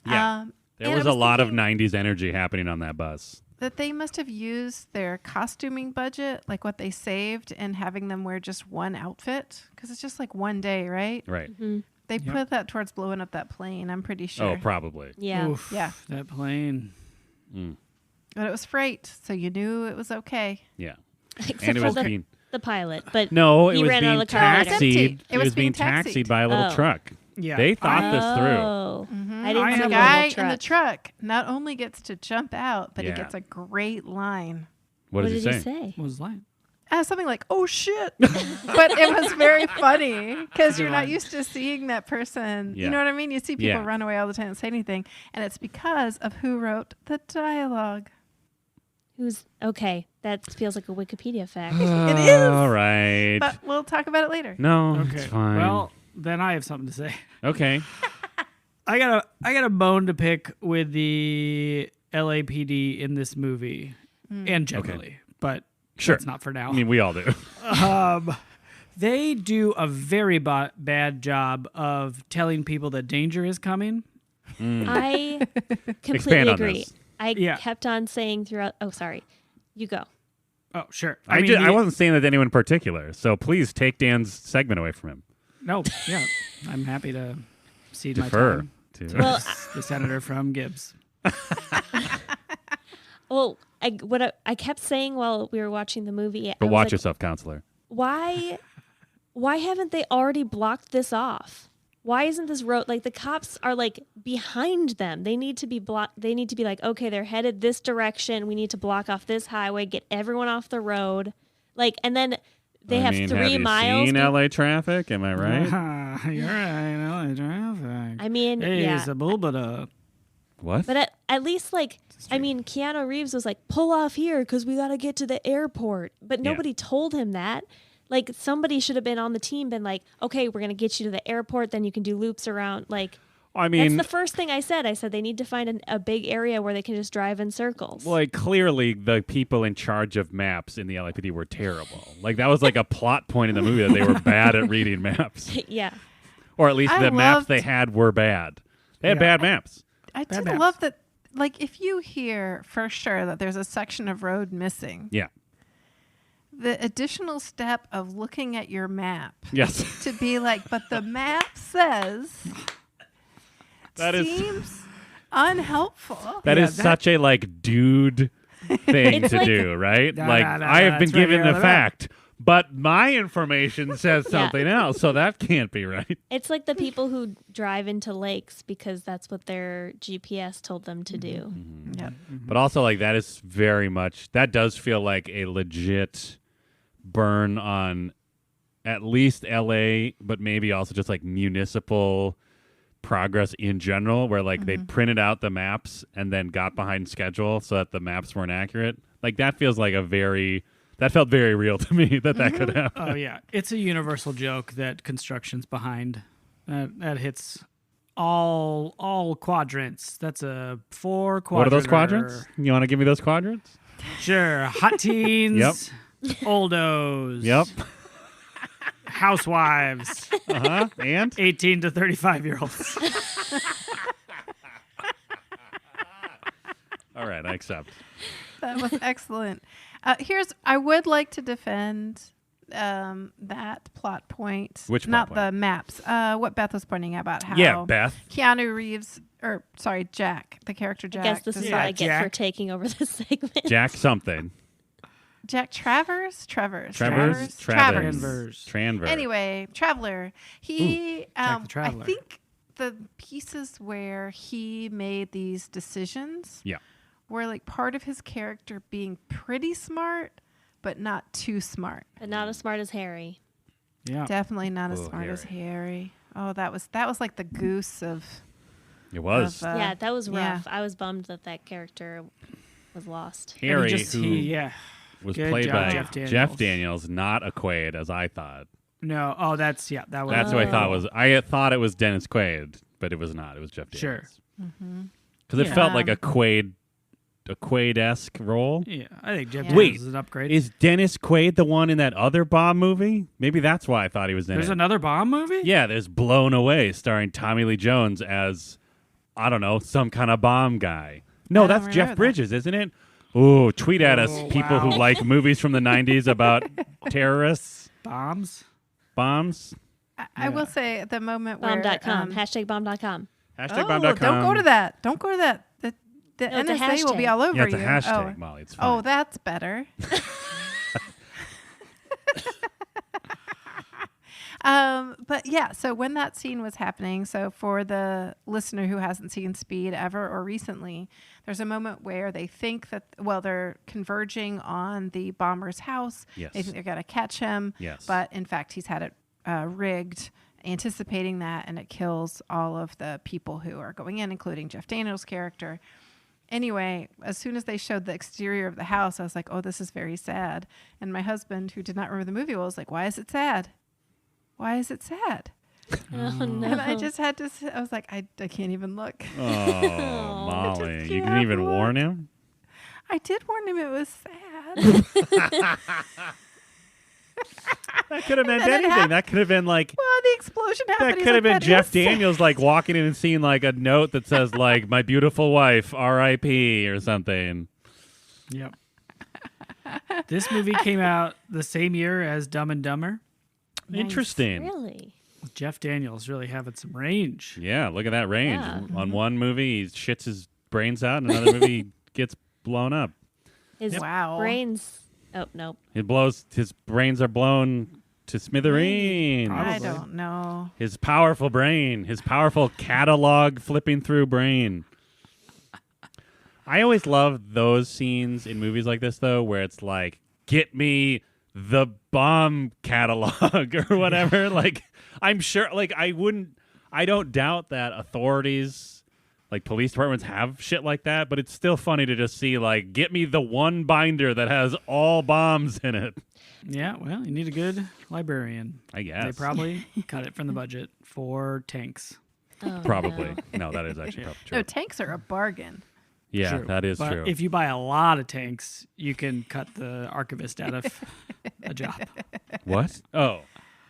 Yeah. There and was I a lot of thinking 90s energy happening on that bus. that they must have used their costuming budget, like what they saved, and having them wear just one outfit, because it's just like one day, right? Right. They put that towards blowing up that plane, I'm pretty sure. Oh, probably. Yeah. Oof, Yeah. That plane. But it was freight, so you knew it was okay. Yeah. Except And it for was the, being the pilot. But no, it he was ran out being of the car later. taxied. It was being taxied taxied. by a little Oh. truck. Yeah. They thought this through. Oh, I I didn't am see The a the guy little in the truck. truck not only gets to jump out, but Yeah. he gets a great line. What What does did he he say? say? What was the line? Something like, oh shit. But it was very funny because you're not line. used to seeing that person. Yeah. You know what I mean? You see people Yeah. run away all the time and say anything. And it's because of who wrote the dialogue. Who's okay? That feels like a Wikipedia fact. It is. All right. But we'll talk about it later. No, Okay. it's fine. Well, then I have something to say. okay. I got a bone to pick with the LAPD in this movie and generally, but Sure. that's not for now. I mean, we all do. They do a very bad job of telling people that danger is coming. I completely Expand on agree. this. I Yeah. kept on saying throughout. Oh, sorry. You go. Oh, sure. I wasn't saying that to anyone in particular, so please take Dan's segment away from him. No, yeah. I'm happy to cede my Defer time to. to Well, the senator from Gibbs. Well, I kept saying while we were watching the movie. but I was watch like, yourself, counselor. Why haven't they already blocked this off? Why isn't this road like the cops are like behind them? They need to be They need to be like, okay, they're headed this direction. We need to block off this highway, get everyone off the road. Like, and then they have 3 have you miles. seen LA traffic? Am I right? You're right. LA traffic. I mean, Hey, yeah. it's a bulbada. What? But at least, like, I mean, Keanu Reeves was like, pull off here because we got to get to the airport. But Yeah. nobody told him that. Like, somebody should have been on the team, been like, okay, we're going to get you to the airport. Then you can do loops around. Like, I mean, that's the first thing I said. I said they need to find a big area where they can just drive in circles. like clearly the people in charge of maps in the LAPD were terrible. Like that was like a plot point in the movie that they were bad at reading maps, Yeah. or at least I the maps loved- they had were bad. They had bad maps. I Bad did maps. love that. Like, if you hear for sure that there's a section of road missing, Yeah. the additional step of looking at your map Yes. to be like, but the map says That is- seems unhelpful. That Yeah, is that- such a like dude thing It's to like- do, right? No, like no, no, I have no, been it's right given here on the the map. fact, but my information says Yeah. something else, so that can't be right. It's like the people who drive into lakes because that's what their GPS told them to do. Yep. But also like that is very much that does feel like a legit burn on at least LA, but maybe also just like municipal progress in general, where like they printed out the maps and then got behind schedule so that the maps weren't accurate. Like that feels like that felt very real to me that could happen. Oh yeah, it's a universal joke that construction's behind. That hits all quadrants. That's a 4 quadrant. What are those quadrants? You want to give me those quadrants? Sure, hot teens. Oldos. Yep. Housewives. And 18 to 35-year-olds. all right, I accept. That was excellent. I would like to defend that plot point. Which plot not point? the maps. What Beth was pointing out about how Yeah, Beth. Keanu Reeves, Jack, the character I Jack. guess this is Yeah, what I get for Jack. taking over this segment. Jack something. Jack Travers. Travers. Tranver. Anyway, Traveler. He, Jack the Traveler. I think the pieces where he made these decisions Yeah. were like part of his character being pretty smart, but not too smart. But not as smart as Harry. Yeah. Definitely not as Oh, smart as Harry. Harry. Oh, that was like the goose of. It was. of, Yeah, that was yeah. rough. I was bummed that character was lost. And Harry, yeah. was Good played job, by Jeff Jeff Daniels. Daniels, not a Quaid, as I thought. No. Oh, that was. That's who I thought was. I thought it was Dennis Quaid, but it was not. It was Jeff Sure. Daniels. Because it Yeah. felt like a Quaid-esque role. Yeah, I think Jeff Yeah. Daniels Wait, is an upgrade. Is Dennis Quaid the one in that other Bomb movie? Maybe that's why I thought he was in There's it. another Bomb movie? Yeah, there's Blown Away, starring Tommy Lee Jones as, I don't know, some kind of bomb guy. No, I don't that's remember Jeff that. Bridges, isn't it? Ooh, tweet at us, Oh, people wow. who like movies from the 90s about terrorists, Bombs? bombs. I will say the moment where Bomb.com. Hashtag bomb.com. Hashtag oh, bomb.com. don't go to that. Don't go to that. The No, it's a NSA will be hashtag. all over Yeah, it's a you. hashtag, Oh. Molly. It's fine. Oh, that's better. But yeah, so when that scene was happening, so for the listener who hasn't seen Speed ever or recently, there's a moment where they think that, well, they're converging on the bomber's house. Yes. They think they're going to catch him. Yes. But in fact, he's had it rigged, anticipating that, and it kills all of the people who are going in, including Jeff Daniels' character. Anyway, as soon as they showed the exterior of the house, I was like, oh, this is very sad. And my husband, who did not remember the movie, was like, why is it sad? Why is it sad? Oh, no. And I just had to, I was like, I can't even look. Oh, I just Molly. You can't didn't even look. warn him? I did warn him it was sad. That could have meant then it anything. happened. That could have been like... Well, the explosion happened. That He's could have like, been "That Jeff is sad." Daniels like walking in and seeing like a note that says like "My beautiful wife, R.I.P." or something. Yep. This movie came out the same year as Dumb and Dumber. Interesting. Really? Jeff Daniels really having some range. Yeah, look at that range. Yeah. On one movie, he shits his brains out. In another movie, he gets blown up. His Wow. brains. Oh, no. His brains are blown to smithereens. Probably. I don't know. His powerful brain, his powerful catalog flipping through brain. I always love those scenes in movies like this, though, where it's like, get me the bomb catalog or whatever. Like, I'm sure, like, I don't doubt that authorities, like police departments, have shit like that, but it's still funny to just see, like, get me the one binder that has all bombs in it. Yeah, well, you need a good librarian. I guess. They probably cut it from the budget for tanks. Oh, Probably. No, that is actually probably true. No, tanks are a bargain. Yeah, True. that is But true. if you buy a lot of tanks, you can cut the archivist out of a job. What? Oh,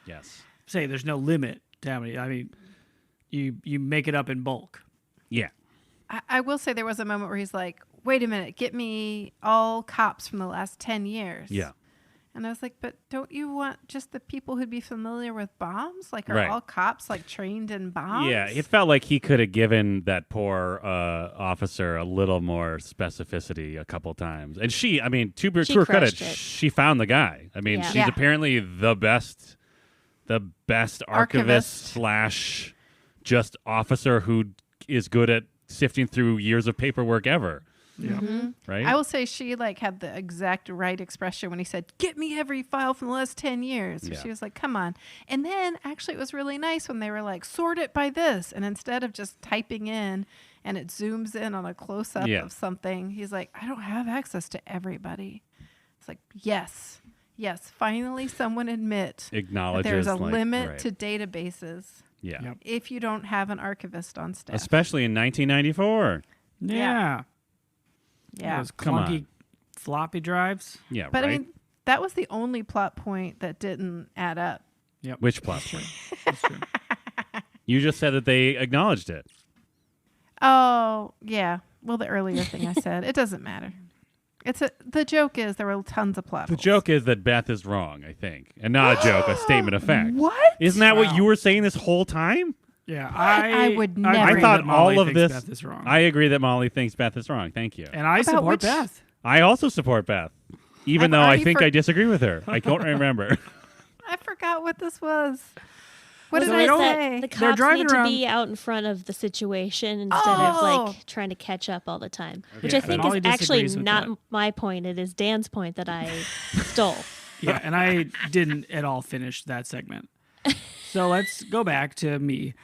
yes. Say there's no limit to how many. I mean, you make it up in bulk. Yeah. I will say there was a moment where he's like, wait a minute, get me all cops from the last 10 years. Yeah. And I was like, but don't you want just the people who'd be familiar with bombs? Like, are Right. all cops like trained in bombs? Yeah, it felt like he could have given that poor officer a little more specificity a couple times. And she, I mean, to her credit, crushed it. she found the guy. I mean, Yeah. she's Yeah. apparently the best archivist / just officer who is good at sifting through years of paperwork ever. Yeah. Right? I will say she like had the exact right expression when he said, get me every file from the last 10 years. So Yeah. she was like, come on. And then actually it was really nice when they were like, sort it by this. And instead of just typing in and it zooms in on a close up Yeah. of something, he's like, I don't have access to everybody. It's like, yes, finally someone admit that Acknowledges there's a like, limit right. to databases Yeah. Yep. if you don't have an archivist on staff. Especially in 1994. Yeah. Yeah. Those Come clunky on. floppy drives. Yeah, But right? I mean, that was the only plot point that didn't add up. Yep. Which platform? That's true. You just said that they acknowledged it. Oh, yeah. Well, the earlier thing I said, it doesn't matter. The joke is there were tons of plot The holes. joke is that Beth is wrong, I think. And not a joke, a statement of fact. What? Isn't that what Wow. you were saying this whole time? Yeah, I would never- agree I thought that Molly all of thinks this. Beth is wrong. I agree that Molly thinks Beth is wrong. Thank you. and I About support which- Beth. I also support Beth, even I've though I already think I disagree with her. I don't remember. I forgot what this was. What Was did they I it don't- that say? the They're cops driving need to around- be out in front of the situation instead of Oh. like trying to catch up all the time, which Yeah, I think Molly is actually disagrees with not that. my point. It is Dan's point that I stole. Yeah, and I didn't at all finish that segment. So let's go back to me.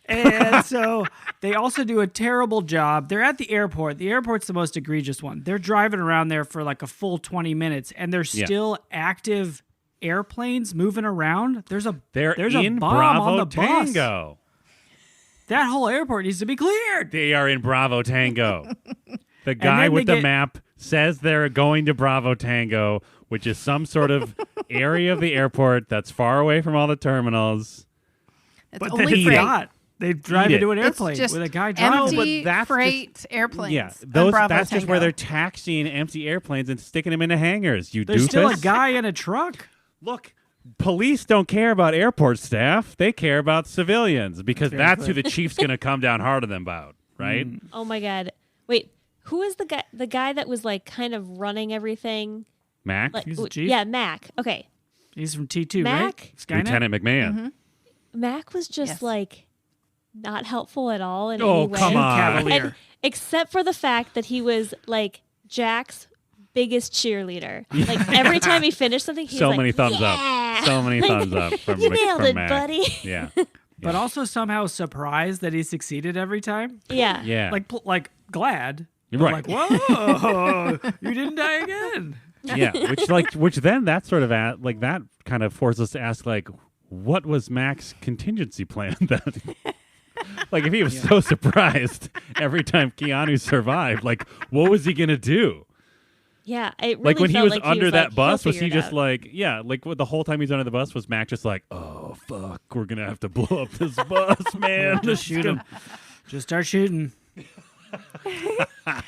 And so they also do a terrible job. They're at the airport. The airport's the most egregious one. They're driving around there for like a full 20 minutes, and there's Yeah. still active airplanes moving around. There's They're a in bomb Bravo on the bus. Tango. That whole airport needs to be cleared. They are in Bravo Tango. The guy then with they the get- map says they're going to Bravo Tango, which is some sort of area of the airport that's far away from all the terminals. It's But only then freight. not. They drive Eat into it. an It's airplane just with a guy driving. empty but that's freight airplanes. Yeah, on those. Bravo That's just where Tango. they're taxiing empty airplanes and sticking them into hangars. You There's doofus. still a guy in a truck. Look, police don't care about airport staff. They care about civilians because Very that's who clear. the chief's going to come down hard on them about, right? Oh my god! Wait, who is the guy? The guy that was like kind of running everything. Mac, Like, He's the chief? yeah, Mac. Okay, He's from T2, Mac? right? Skynet? Lieutenant McMahon. Mac was just Yes. like not helpful at all in Oh, any way. come on. Cavalier. And except for the fact that he was like Jack's biggest cheerleader. Like every time he finished something, he So was many like, thumbs yeah! up. So many thumbs up from You Mc- nailed from it, Mac. buddy. Yeah, But also somehow surprised that he succeeded every time. Yeah. yeah. Like glad. You're But right. Like, whoa, you didn't die again. Yeah, which then that sort of like that kind of forces us to ask like, what was Mac's contingency plan then? Like if he was so surprised every time Keanu survived, like what was he gonna do? Yeah. It really Like when he felt was like under that like, bus, he'll was he figure it just out. like, yeah, like the whole time he's under the bus was Mac just like, oh fuck, we're gonna have to blow up this bus, man. Just shoot him. Just start shooting. I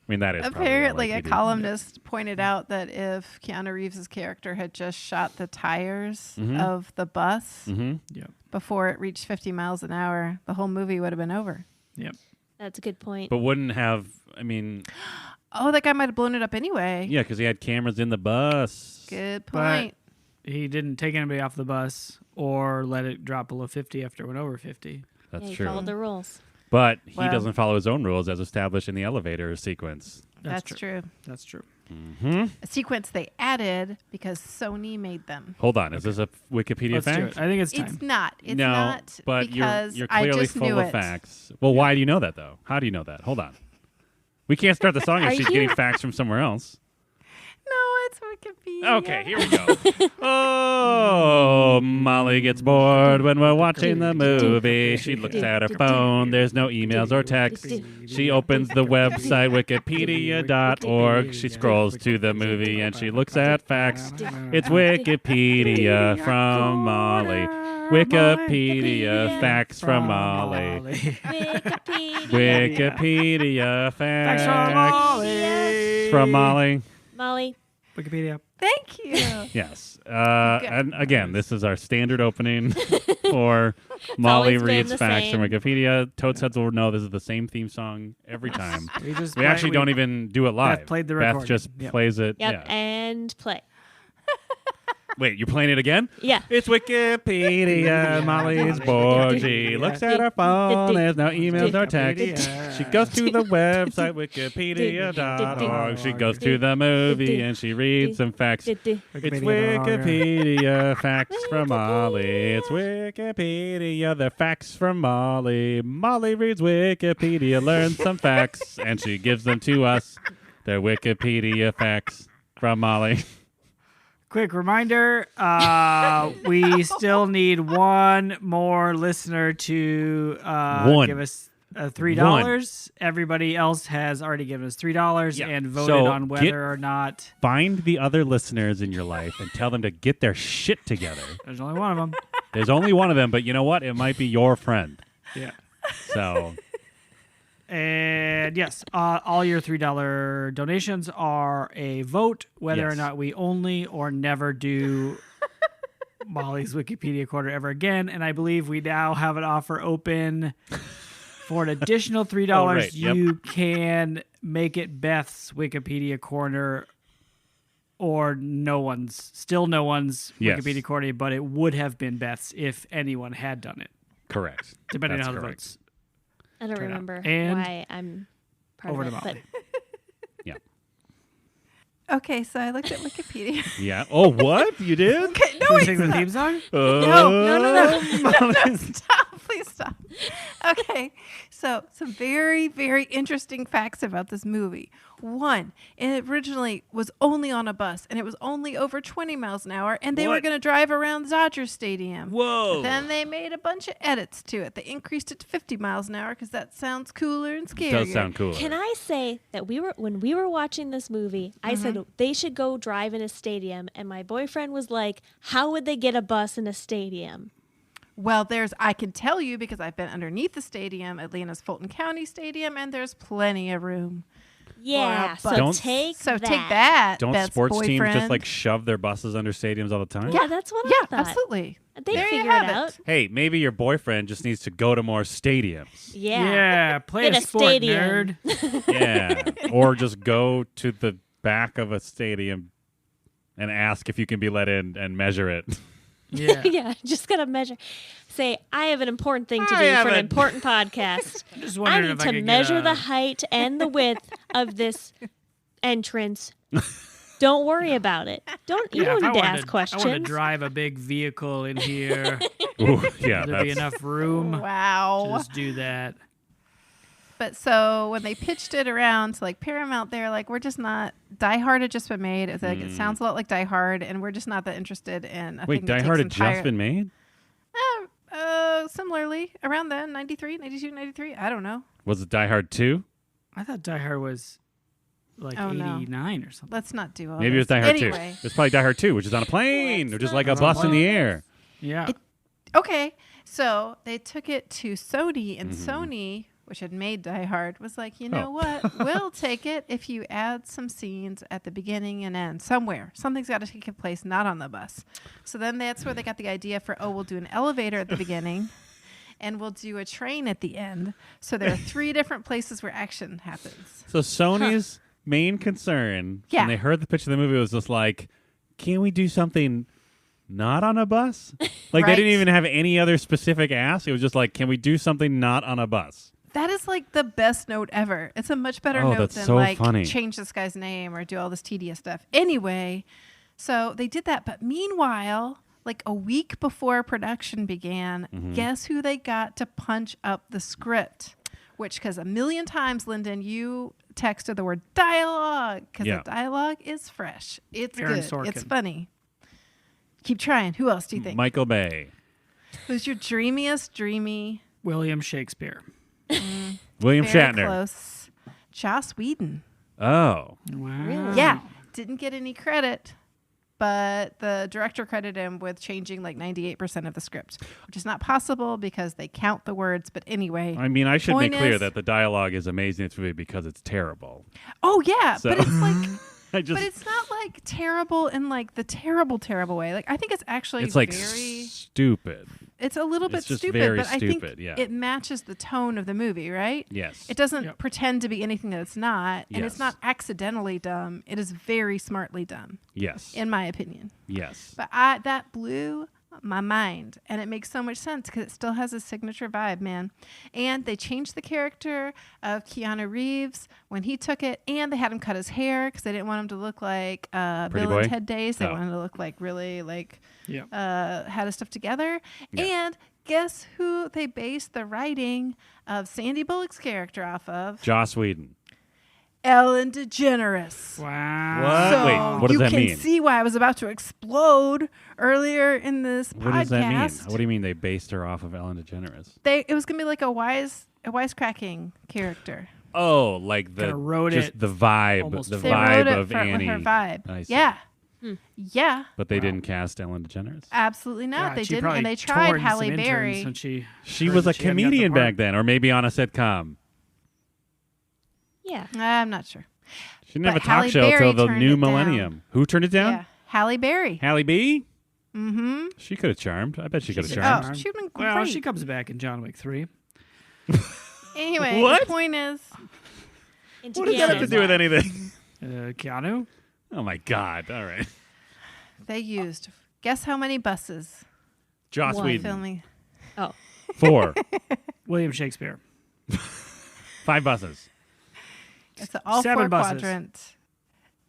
mean that is probably Apparently, all a LAPD. columnist pointed out that if Keanu Reeves' character had just shot the tires Mhm. of the bus Mhm. Yep. before it reached 50 miles an hour, the whole movie would have been over. Yep. That's a good point. But wouldn't have. I mean, Oh, that guy might have blown it up anyway. yeah, because he had cameras in the bus. Good But point. he didn't take anybody off the bus or let it drop below 50 after it went over 50. That's Yeah, he true. followed the rules. But he Well- doesn't follow his own rules as established in the elevator sequence. That's true. That's true. Hmm. A sequence they added because Sony made them. Hold on, is this a Wikipedia Let's do fact? it. I think it's time. It's not. It's no, not but because you're I clearly just full knew of it. facts. Well, why do you know that though? How do you know that? Hold on. We can't start the song if Are she's you- getting facts from somewhere else. No, it's Wikipedia. Okay, here we go. Oh, Molly gets bored when we're watching the movie. She looks at her phone. There's no emails or texts. She opens the website wikipedia.org. She scrolls to the movie and she looks at facts. It's Wikipedia from Molly. Wikipedia facts from Molly. Wikipedia facts Thanks from Molly. from Molly. Molly. Wikipedia. Thank you. Yes. And again, this is our standard opening for Molly always been reads the facts from same. Wikipedia. Totes heads will know this is the same theme song every time. We actually don't even do it live. Beth played the Beth recording. just Yep. plays it. Yep. Yeah. And play. Wait, you're playing it again? Yeah. It's Wikipedia. Molly's bored. She looks at her phone. There's no emails or texts. She goes to the website wikipedia.org. She goes to the movie and she reads some facts. It's Wikipedia facts from Molly. It's Wikipedia, the facts from Molly. Molly reads Wikipedia, learns some facts, and she gives them to us. They're Wikipedia facts from Molly. Quick reminder, we still need one more listener to give us $3. Everybody else has already given us $3 Yeah. and voted So on whether or not. Find the other listeners in your life and tell them to get their shit together. There's only one of them. There's only one of them, but you know what? It might be your friend. Yeah. So And yes, all your $3 donations are a vote whether or Yes. not we only or never do Molly's Wikipedia Corner ever again. And I believe we now have an offer open for an additional $3. Oh, right. Yep. You can make it Beth's Wikipedia Corner or no one's Yes. Wikipedia Corner, but it would have been Beth's if anyone had done it, correct. depending That's on how the correct. votes. I don't Turn out. remember And why I'm part over of to it. Molly. Yeah. Okay, so I looked at Wikipedia. Yeah. Oh, what? You did? Okay, no, Can we wait, sing the stop. theme song? No, stop. Please stop. Okay, so some very, very interesting facts about this movie. One, it originally was only on a bus, and it was only over 20 miles an hour, and they were What? going to drive around Dodger Stadium. Whoa. But then they made a bunch of edits to it. They increased it to 50 miles an hour because that sounds cooler and scarier. Does sound cool. Can I say that when we were watching this movie, I said they should go drive in a stadium, and my boyfriend was like, "How would they get a bus in a stadium?" Well, I can tell you because I've been underneath the stadium, Atlanta's Fulton County Stadium, and there's plenty of room. Yeah, bus. so Don't- take So that. take that, Don't Beth's sports teams boyfriend. just like shove their buses under stadiums all the time? Yeah, that's what I Yeah, thought. absolutely. They There you figure it have it. out. Hey, maybe your boyfriend just needs to go to more stadiums. Yeah. Play Get a a sport, stadium. nerd. Yeah. Or just go to the back of a stadium and ask if you can be let in and measure it. Yeah. Yeah, just gotta measure. Say, I have an important thing to I do have for an a- important podcast. Just I wondering need if to could measure get the height and the width of this entrance. Don't worry about it. You Yeah, if don't I need to wanted ask I want to questions. drive a big vehicle in here. Ooh, yeah. Would there be That's, enough room to Wow. just do that? But so when they pitched it around to like Paramount, they're like, we're just not. Die Hard had just been made. It's like it sounds a lot like Die Hard, and we're just not that interested in. wait, Die Hard had just been made? Similarly, around then, 93, 92, 93. I don't know. Was it Die Hard 2? I thought Die Hard was like Oh, no. 89 or something. Let's not do all Maybe it was this. Die Hard Anyway. 2. It's probably Die Hard 2, which is on a plane, which is like a not bus in the do air. Yeah. Okay, so they took it to Sony, and Mm-hmm. Sony, which had made Die Hard, was like, you know Oh. what? We'll take it if you add some scenes at the beginning and end somewhere. Something's got to take place not on the bus. So then that's where they got the idea for, we'll do an elevator at the beginning, and we'll do a train at the end. So there are 3 different places where action happens. So Sony's main concern Yeah. when they heard the pitch of the movie was just like, can we do something not on a bus? Like they Right. didn't even have any other specific ask. It was just like, can we do something not on a bus? That is like the best note ever. It's a much better Oh, note that's than so like funny. change this guy's name or do all this tedious stuff. Anyway, so they did that. But meanwhile, like a week before production began, Mm-hmm. guess who they got to punch up the script? Which, because a million times, Lyndon, you text or the word dialogue because Yeah. the dialogue is fresh. It's Aaron good. Sorkin. It's funny. Keep trying. Who else do you think? Michael Bay. Who's your dreamiest dreamy? William Shakespeare. William Very Shatner. close. Joss Whedon. Oh. Wow. Really? Yeah. Didn't get any credit, but the director credited him with changing like 98% of the script, which is not possible because they count the words. But anyway. I mean, I should make Point clear is- that the dialogue is amazing in this movie because it's terrible. Oh, yeah. So- But it's like... I just, But it's not like terrible in like the terrible way. Like I think it's actually it's like very. stupid. It's a little bit It's just stupid, very but I think stupid, yeah. it matches the tone of the movie, right? Yes. It doesn't Yep. pretend to be anything that it's not, and Yes. it's not accidentally dumb. It is very smartly done, Yes. in my opinion. Yes. But that blew my mind, and it makes so much sense because it still has a signature vibe, man. And they changed the character of Keanu Reeves when he took it, and they had him cut his hair because they didn't want him to look like Pretty Bill and boy? Ted Days. They Oh. wanted him to look like really like Yeah. had his stuff together. Yeah. And guess who they based the writing of Sandy Bullock's character off of? Joss Whedon. Ellen DeGeneres. Wow. What? So Wait, what does you that can mean? see why I was about to explode earlier in this What podcast. does that mean? What do you mean they based her off of Ellen DeGeneres? It was gonna be like a wisecracking character. Oh, like the Kinda wrote just it the vibe, almost the They vibe wrote it of for, with Annie. her vibe. I see. Yeah, yeah, But they didn't cast Ellen DeGeneres. absolutely not. Yeah, they she didn't, probably and they tried torn Halle some interns Berry. when she She heard was that a she hadn't got the comedian part. back then, or maybe on a sitcom. Yeah. I'm not sure. She didn't have a But talk Halle show Berry till the turned new it down. millennium. Who turned it down? Yeah, Halle Berry. Halle B? Mm-hmm. She could have charmed. I bet she could have could've charmed. Oh, Charmed. she'd been great. Well, she comes back in John Wick 3. Anyway, What? the point is, Into What does that have to Keanu's do with life. anything? Keanu? Oh my God! All right, they used. Guess how many buses Joss One. Whedon. filming? Oh, 4, William Shakespeare. 5 buses. It's an all 7 four buses. quadrant.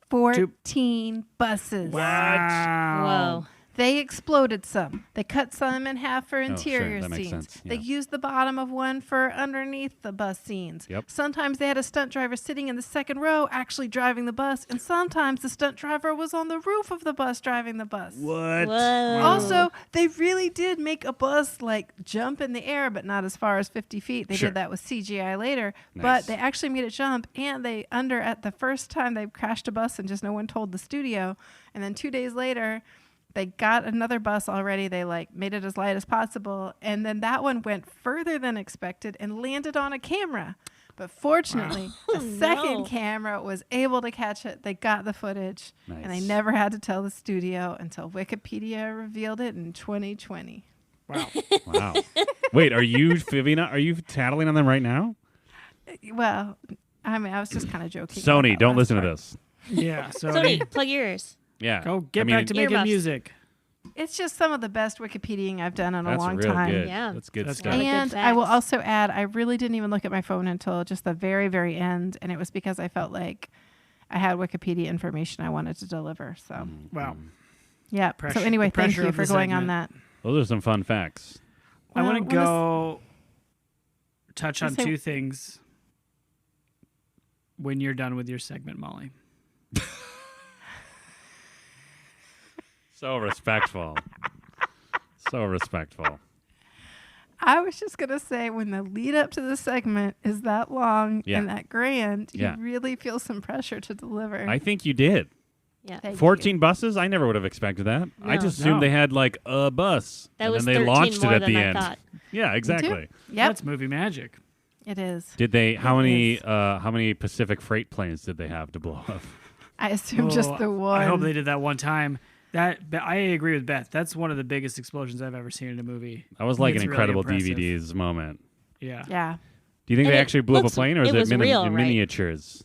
14 buses. Wow. whoa. They exploded some. They cut some in half for sure, interior that makes scenes. sense, They yeah. used the bottom of one for underneath the bus scenes. Yep. Sometimes they had a stunt driver sitting in the second row actually driving the bus, and sometimes the stunt driver was on the roof of the bus driving the bus. What? Whoa. Also, they really did make a bus like jump in the air, but not as far as 50 feet. They Sure. did that with CGI later, Nice. but they actually made it jump. And at the first time they crashed a bus and just no one told the studio. And then 2 days later, they got another bus already. They like made it as light as possible. And then that one went further than expected and landed on a camera. But fortunately, a second no. camera was able to catch it. They got the footage, and they Nice. never had to tell the studio until Wikipedia revealed it in 2020. Wow. Wow. Wait, are you Fivina? Are you tattling on them right now? Well, I mean, I was just kind of joking. about Sony, that don't last listen to part. this. Yeah. Sony, plug your ears. Yeah. Go get I mean, back to making Earmuffs. music. It's just some of the best Wikipediaing I've done in a That's long real time. good. Yeah. That's good That's stuff. good. And Good I will facts. also add, I really didn't even look at my phone until just the very, very end. And it was because I felt like I had Wikipedia information I wanted to deliver. So, Wow. yeah. Pressure- So, anyway, the thank pressure you of for the going on segment. that. Those are some fun facts. I Well, want to when this- go touch on Say- 2 things when you're done with your segment, Molly. So respectful. So respectful. I was just going to say, when the lead up to the segment is that long Yeah. and that grand, Yeah. you really feel some pressure to deliver. I think you did. Yeah. Thank you. 14 buses? I never would have expected that. I No. just assumed No. they had like a bus. That and was then they 13 launched more it at than the I end. thought. Yeah, exactly. Yep, That's movie magic. it is. Did they how It many Pacific freight planes did they have to blow up? I assume just Oh, the one. I hope they did that one time. I agree with Beth. That's one of the biggest explosions I've ever seen in a movie. That was like It's an really incredible impressive. DVDs moment. Yeah. Yeah. Do you think And they it actually blew up a looks- plane or is it it was real, right? miniatures?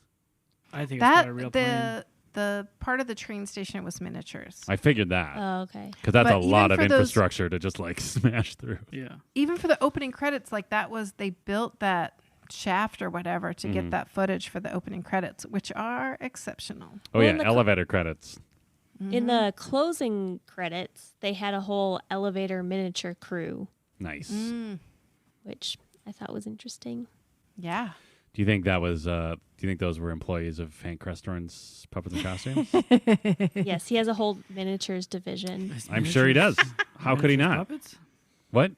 I think it's That probably a real plane. the part of the train station was miniatures. I figured that. Oh, okay. Because that's But a even lot of for those- infrastructure to just like smash through. Yeah. Even for the opening credits, like that was they built that shaft or whatever to Mhm. get that footage for the opening credits, which are exceptional. Oh Well, yeah, in the elevator credits. In the closing credits, they had a whole elevator miniature crew, Nice. Mm, which I thought was interesting. yeah. Do you think that was? Do you think those were employees of Hank Crestorn's Puppets and Costumes? Yes, he has a whole miniatures division. I'm sure he does. How could he Miniatures not? Puppets? What?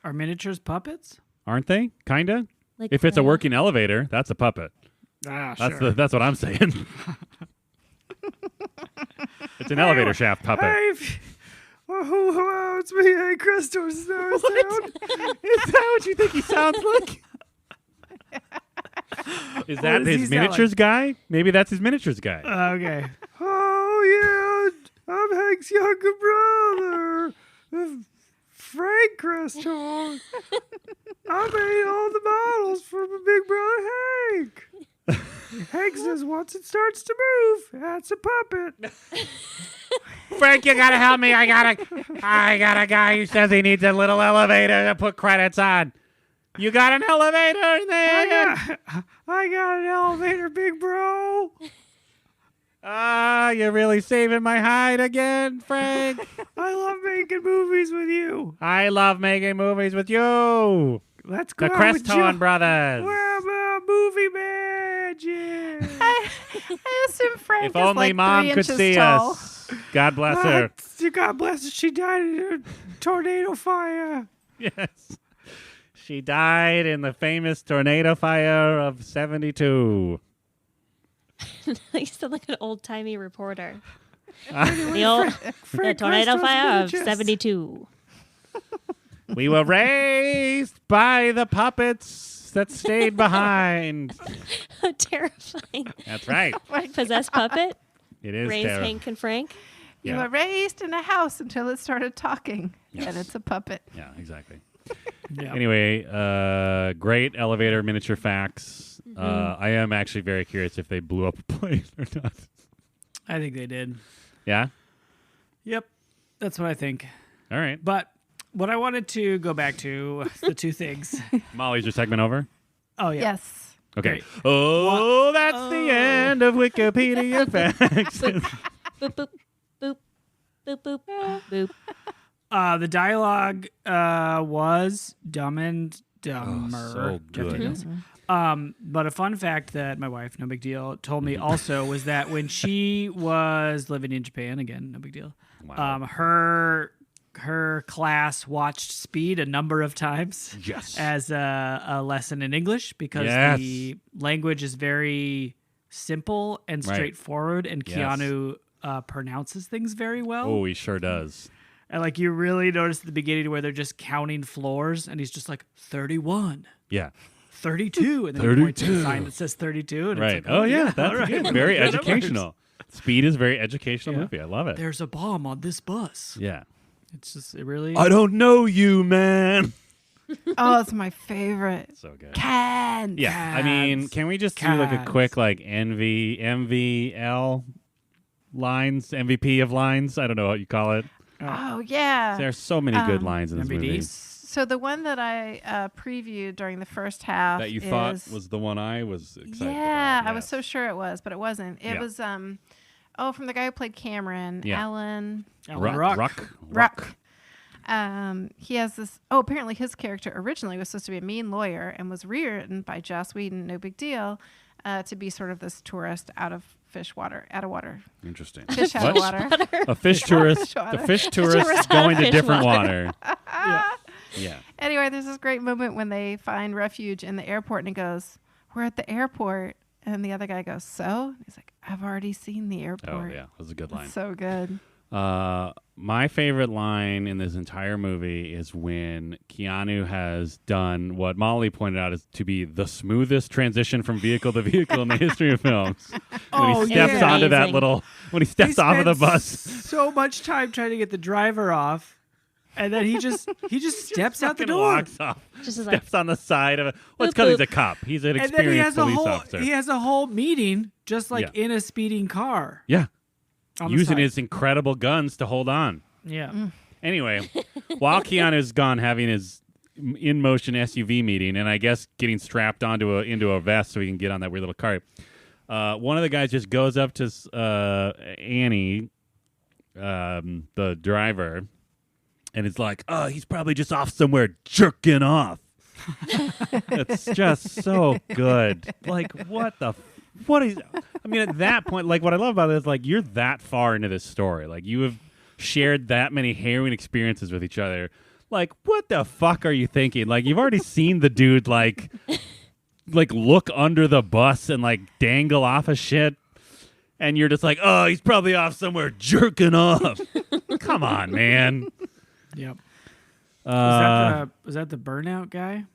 Are miniatures puppets? Aren't they? Kinda. Like If it's a the- working elevator, that's a puppet. Ah, That's what I'm saying. It's an elevator shaft puppet. Hello, it's me, Hank Crestor. Is that what you think he sounds like? Is that does he his sound miniatures guy? Maybe that's his miniatures guy. Okay. Oh, yeah. I'm Hank's younger brother, Frank Crestor. I made all the models for my big brother Hank. Hank says once it starts to move, that's a puppet. Frank, you gotta help me. I got a guy who says he needs a little elevator to put credits on. You got an elevator in there? I got an elevator, big bro. You're really saving my hide again, Frank. I love making movies with you. I love making movies with you. Let's go The out with Creston Joe. brothers. We're about movie magic. I assume Frank If is only like Mom 3 could inches see tall. us. God bless her. God bless her. She died in a tornado fire. Yes. She died in the famous tornado fire of 72. You sound like an old-timey reporter. Anyway, The tornado Creston's fire of miniatures. 72. We were raised by the puppets that stayed behind. Terrifying. That's right. Possessed puppet. It is Raise terrible. Hank and Frank. You Yeah. were raised in a house until it started talking, Yes. and it's a puppet. Yeah, exactly. Yeah. Anyway, great elevator miniature facts. Mm-hmm. I am actually very curious if they blew up a plane or not. I think they did. Yeah? Yep. That's what I think. All right. But what I wanted to go back to, the two things. Molly's your segment over? Oh, yeah. Yes. Okay. Great. Oh, that's the end of Wikipedia facts. Boop, boop, boop, boop, boop, boop. The dialogue was Dumb and Dumber. so Jeff good. Daniels. But a fun fact that my wife, no big deal, told me also was that when she was living in Japan, again, no big deal, Wow. her class watched Speed a number of times Yes. as a lesson in English because Yes. the language is very simple and Right. straightforward, and Yes. Keanu pronounces things very well. Oh, he sure does. And like you really notice at the beginning where they're just counting floors, and he's just like 31, Yeah. 32, and then he points to the 32. sign that says 32. And Right. It's like, Oh, yeah. all That's right. good. Very Good numbers. educational. Speed is a very educational Yeah. movie. I love it. There's a bomb on this bus. Yeah. It's just it really. I don't know you, man. Oh, it's my favorite. So good. Can. Yeah. I mean, Cats. can we just do like a Cats. quick like MVL lines, MVP of lines? I don't know what you call it. Oh, yeah. There's so many good lines in this MVD? movie So the one that I previewed during the first half that you is, thought was the one I was excited yeah, about. I was so sure it was, but it wasn't. It Yeah. was from the guy who played Cameron, Yeah. Alan Alan Ruck. Ruck. He has this. Oh, apparently his character originally was supposed to be a mean lawyer and was rewritten by Joss Whedon. No big deal. To be sort of this tourist out of water. Interesting. Fish out of water. A fish tourist. water. The fish tourist Tourist going to fish different water. water. Yeah. Anyway, there's this great moment when they find refuge in the airport, and he goes, "We're at the airport," and the other guy goes, "So?" And he's like, "I've already seen the airport." Oh, yeah. That was a good line. It's so good. My favorite line in this entire movie is when Keanu has done what Molly pointed out is to be the smoothest transition from vehicle to vehicle in the history of films. When Oh, he steps yeah. onto that Amazing. when he steps off of the bus. So much time trying to get the driver off, and then he just steps out the fucking door. walks off. Just is like, Steps on the side of it. Well, it's Boop, because he's boop. a cop. He's an And then he experienced has police officer. he has a whole meeting just like Yeah. in a speeding car. Yeah. On the Using side. his incredible guns to hold on. Yeah. Anyway, while Keanu's gone having his in motion SUV meeting, and I guess getting strapped onto into a vest so he can get on that weird little cart, one of the guys just goes up to Annie, the driver, and is like, "Oh, he's probably just off somewhere jerking off." It's just so good. Like, what is? I mean, at that point, like, what I love about it is, like, you're that far into this story. Like, you have shared that many harrowing experiences with each other. Like, what the fuck are you thinking? Like, you've already seen the dude, like look under the bus and, like, dangle off of shit. And you're just like, oh, he's probably off somewhere jerking off. Come on, man. Yep. Was that the burnout guy?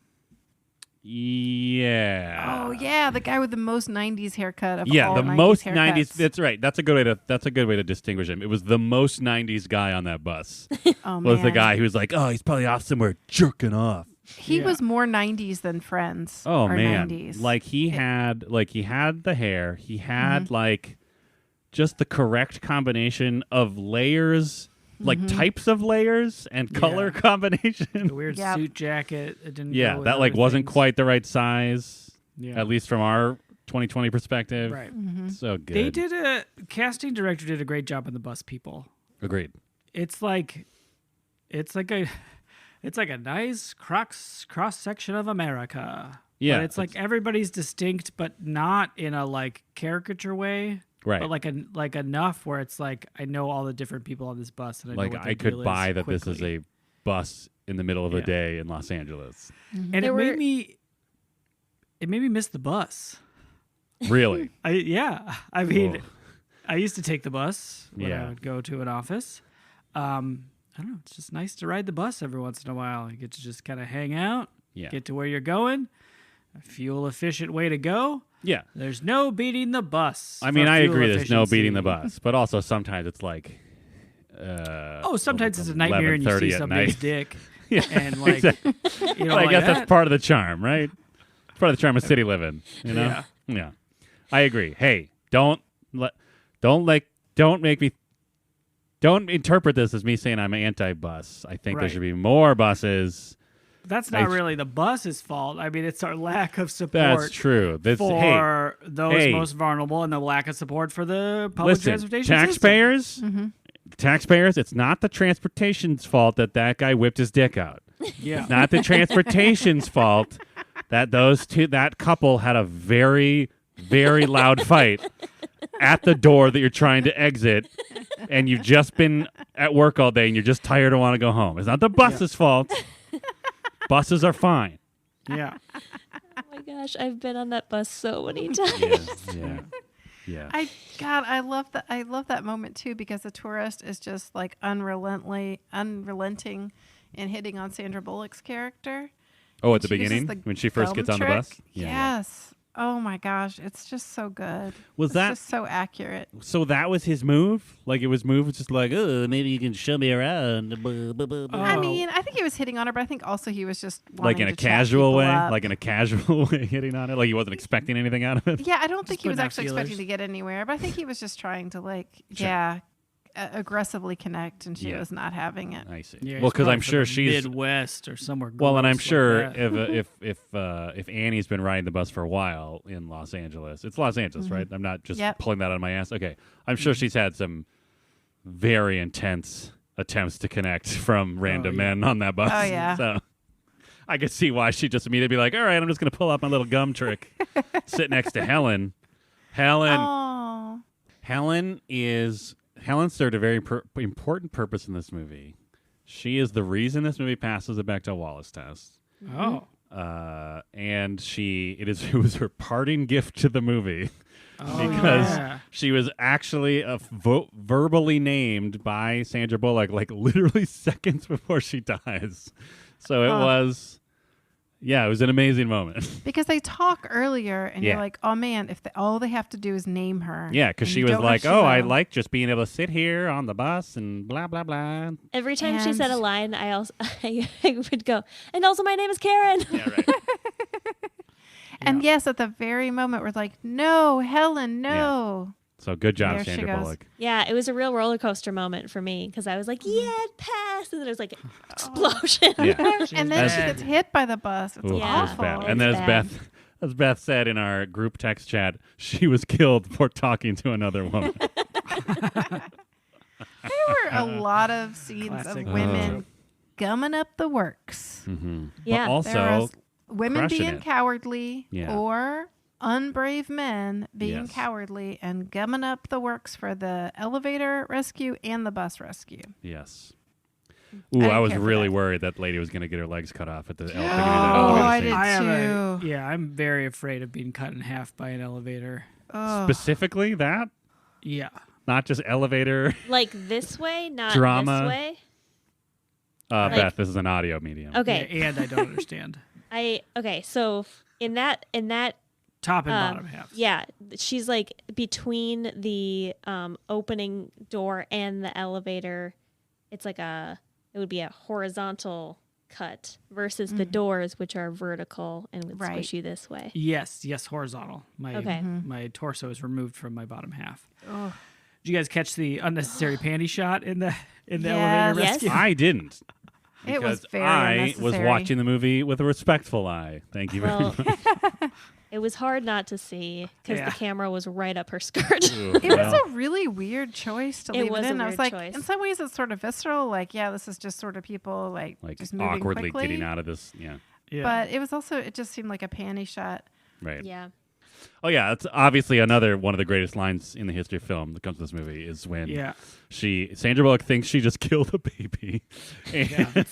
Yeah. Oh yeah, the guy with the most '90s haircut of Yeah, all the 90s most haircuts. '90s. That's right. That's a good way to distinguish him. It was the most '90s guy on that bus. Oh, Was the man. guy who was like, oh, he's probably off somewhere jerking off. He Yeah. was more '90s than Friends. Oh or man, 90s. like he had the hair. He had like just the correct combination of layers. Like types of layers and color The combination. weird Yep. suit jacket. It didn't. Yeah, go with that like other wasn't things. quite the right size, Yeah. at least from our 2020 perspective. Right. So good. They did casting director did a great job on the bus people. Agreed. It's like a nice cross section of America. Yeah, but it's like everybody's distinct, but not in a like caricature way. Right. But like enough where it's like I know all the different people on this bus, and I Like know what I their could deal buy is that this is quickly. a bus in the middle of the Yeah. day in Los Angeles. And There it were- made me miss the bus. Really? I mean, Whoa. I used to take the bus when Yeah. I would go to an office. I don't know. It's just nice to ride the bus every once in a while. You get to just kind of hang out, Yeah. get to where you're going. A fuel efficient way to go. Yeah. There's no beating the bus. I mean, for I fuel agree. There's no beating the efficiency. bus, but also sometimes it's like. Sometimes it's a nightmare and you 11:30 see at somebody's night. dick. Yeah, And like, exactly. you know, I like guess that. that's part of the charm, right? Part of the charm of city living, you know? Yeah. Yeah. I agree. Hey, don't interpret this as me saying I'm anti-bus. I think there Right. should be more buses. That's not really the bus's fault. I mean, it's our lack of support. That's true. Hey, For those hey. most vulnerable and the lack of support for the public listen, transportation system. taxpayers, it's not the transportation's fault that guy whipped his dick out. Yeah. It's not the transportation's fault that that couple had a very, very loud fight at the door that you're trying to exit, and you've just been at work all day and you're just tired and want to go home. It's not the bus's fault. Buses are fine. Yeah. Oh my gosh, I've been on that bus so many times. Yeah. I love that. I love that moment too because the tourist is just like unrelenting in hitting on Sandra Bullock's character. Oh, at the She uses beginning the when she first gum gets on the trick. bus? Yeah. Yes. Oh my gosh, it's just so good. Was It's that just so accurate? so? That was his move. Like it was just like, oh, maybe you can show me around. I Oh. mean, I think he was hitting on her, but I think also he was just Like wanting in a to chat casual people way, up. like in a casual way, hitting on it. Like he wasn't expecting anything out of it. Yeah, I don't think he was putting out actually feelers. expecting to get anywhere, but I think he was just trying to Sure. aggressively connect, and she Yeah. was not having it. I see. Yeah, Well, it's because I'm probably sure from the she's Midwest or somewhere. well, and I'm gross like sure that. if Annie's been riding the bus for a while in Los Angeles, it's Los Angeles, Mm-hmm. right? I'm not just Yep. pulling that out of my ass. Okay, I'm sure she's had some very intense attempts to connect from random yeah. men on that bus. Oh, yeah. So I could see why she just immediately be like, "All right, I'm just going to pull out my little gum trick, sit next to Helen." Oh, Helen served a very important purpose in this movie. She is the reason this movie passes the Bechdel Wallace test. Oh. And it was her parting gift to the movie Oh, because yeah. she was actually verbally named by Sandra Bullock like literally seconds before she dies. So it was an amazing moment. because they talk earlier, and Yeah. you're like, oh man, if all they have to do is name her. Yeah, because and she you was don't know like, she "Oh, I will." like just being able to sit here on the bus and blah blah blah." Every time she said a And- line, I would go, and also my name is Karen. Yeah, right. And yes, at the very moment, we're like, no, Helen, no. So good job, There she Sandra goes. Bullock. Yeah, it was a real roller coaster moment for me because I was like, yeah, it passed. And then there was like an explosion. Yeah. And then she bad. gets hit by the bus. It's Ooh, Yeah. it was awful. bad. It's And then bad. as Beth said in our group text chat, she was killed for talking to another woman. There were a lot of scenes Classic. of women gumming up the works. Mm-hmm. Yeah. But There also was women crushing being it. cowardly Yeah. or unbrave men being Yes. cowardly and gumming up the works for the elevator rescue and the bus rescue. Yes. I Ooh, didn't I was care for really that. worried that lady was going to get her legs cut off at the beginning of that Oh, elevator I scene. did I have too. I'm very afraid of being cut in half by an elevator. Oh, Specifically that? Yeah. Not just elevator. Like this way, not Drama. this way. Beth, this is an audio medium. Okay. Yeah, and I don't understand. So in that Top and bottom half. yeah, she's like between the opening door and the elevator. It's like it would be a horizontal cut versus the doors, which are vertical and would Right. squish you this way. Yes, horizontal. Okay. My torso is removed from my bottom half. oh. Did you guys catch the unnecessary panty shot in the Yes. elevator Yes. rescue? I didn't. It was Because very I was unnecessary. watching the movie with a respectful eye. Thank you very Well, much. it was hard not to see because Yeah. the camera was right up her skirt. Ooh, It was well, a really weird choice to It leave was it a in. I was weird like, choice. in some ways, it's sort of visceral. Like, yeah, this is just sort of people like just moving awkwardly quickly. getting out of this. Yeah. Yeah. But it was also, it just seemed like a panty shot. Right. Yeah. Oh yeah, it's obviously another one of the greatest lines in the history of film that comes to this movie is when yeah. Sandra Bullock thinks she just killed a baby, and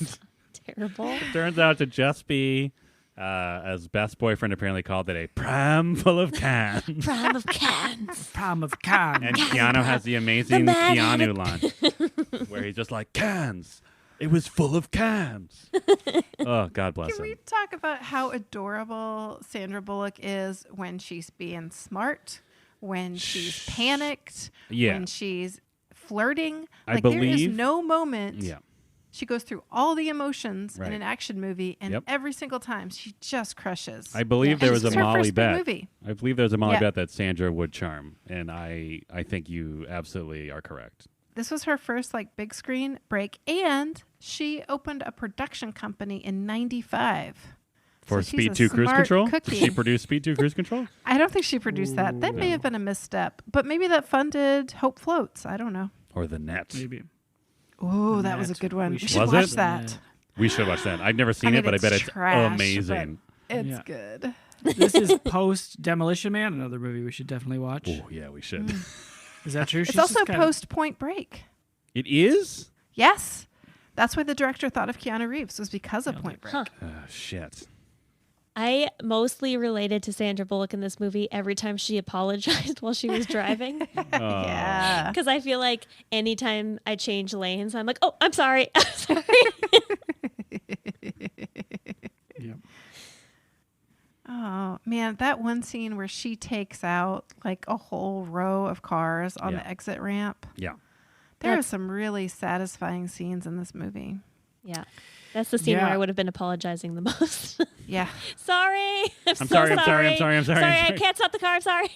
Terrible. it turns out to just be, as Beth's boyfriend apparently called it, a pram full of cans. Prom of cans. Prom of Khan. And Keanu has the amazing man had Keanu line where he's just like, cans. It was full of cans. Oh, God bless Can him. we talk about how adorable Sandra Bullock is when she's being smart, when she's panicked, Yeah. when she's flirting? I Like, there is believe- no moment. Yeah. She goes through all the emotions Right. in an action movie, and Yep. every single time she just crushes. I believe Yeah. there And was this a her Molly first big bet. movie. I believe there's a Molly Yeah. bet that Sandra would charm, and I think you absolutely are correct. This was her first like big screen break, and she opened a production company in '95. For So she's Speed a 2 Cruise smart Control? cookie. She produced Speed 2 Cruise Control? I don't think she produced that. That may have been a misstep, but maybe that funded Hope Floats. I don't know. Or The Net? Maybe. Oh, The that was a Net. good one. We We should should Was watch it? that. We should watch that. I've never seen mean, it, but I bet it's trash, amazing. but It's Yeah. good. This is post Demolition Man, another movie we should definitely watch. Oh, yeah, we should. Is that true? It's She's also just kinda- post Point Break. It is? Yes. That's why the director thought of Keanu Reeves, was because of Point Break. Huh. Shit. I mostly related to Sandra Bullock in this movie every time she apologized while she was driving. Yeah. Because I feel like anytime I change lanes, I'm like, oh, I'm sorry. I'm sorry. Yep. Oh, man. That one scene where she takes out like a whole row of cars on Yeah. the exit ramp. Yeah. There are That's- some really satisfying scenes in this movie. Yeah. That's the scene where Yeah. I would have been apologizing the most. Yeah. sorry. I'm so sorry, I'm sorry, I'm sorry, I'm sorry, I'm Sorry, sorry. I can't stop the car. I'm sorry.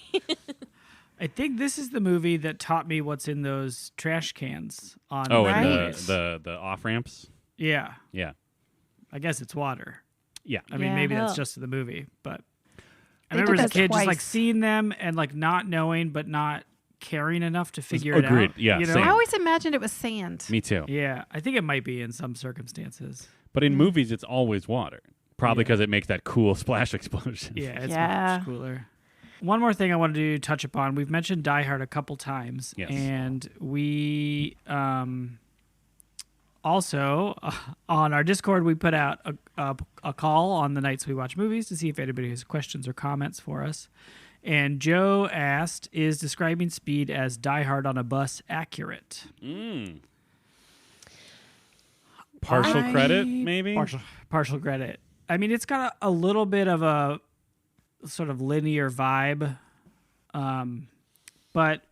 I think this is the movie that taught me what's in those trash cans on Oh, Right. and the off ramps? Yeah. Yeah. I guess it's water. Yeah. I mean, Yeah. maybe that's Oh. just the movie, but I They remember did as a that kid just like twice. seeing them and like not knowing but not caring enough to figure it Agreed. out. Yeah, you know? same. I always imagined it was sand. Me too. Yeah, I think it might be in some circumstances. But in movies, it's always water. Probably Yeah. because it makes that cool splash explosion. Yeah, it's Yeah. much cooler. One more thing I wanted to touch upon. We've mentioned Die Hard a couple times, Yes. and we also on our Discord we put out a call on the nights we watch movies to see if anybody has questions or comments for us. And Joe asked, "Is describing Speed as Die Hard on a bus accurate?" Partial I- credit, maybe? Partial credit. I mean, it's got a little bit of a sort of linear vibe, but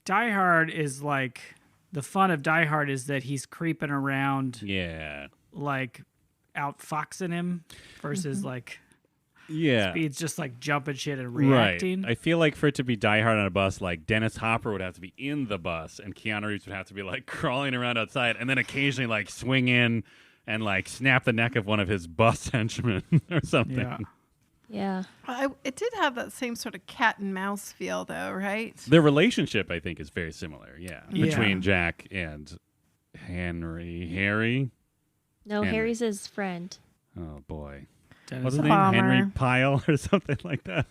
Die Hard is like the fun of Die Hard is that he's creeping around, Yeah. like outfoxing him, versus like Yeah. Speed's just like jumping shit and Right. reacting. I feel like for it to be Die Hard on a bus, like Dennis Hopper would have to be in the bus, and Keanu Reeves would have to be like crawling around outside, and then occasionally like swing in and like snap the neck of one of his bus henchmen or something. Yeah. yeah. It did have that same sort of cat and mouse feel, though, right? Their relationship, I think, is very similar. Yeah, Yeah. between Jack and Harry. No, Henry. Harry's his friend. Oh boy. What's his name? Bomber. Henry Pyle or something like that.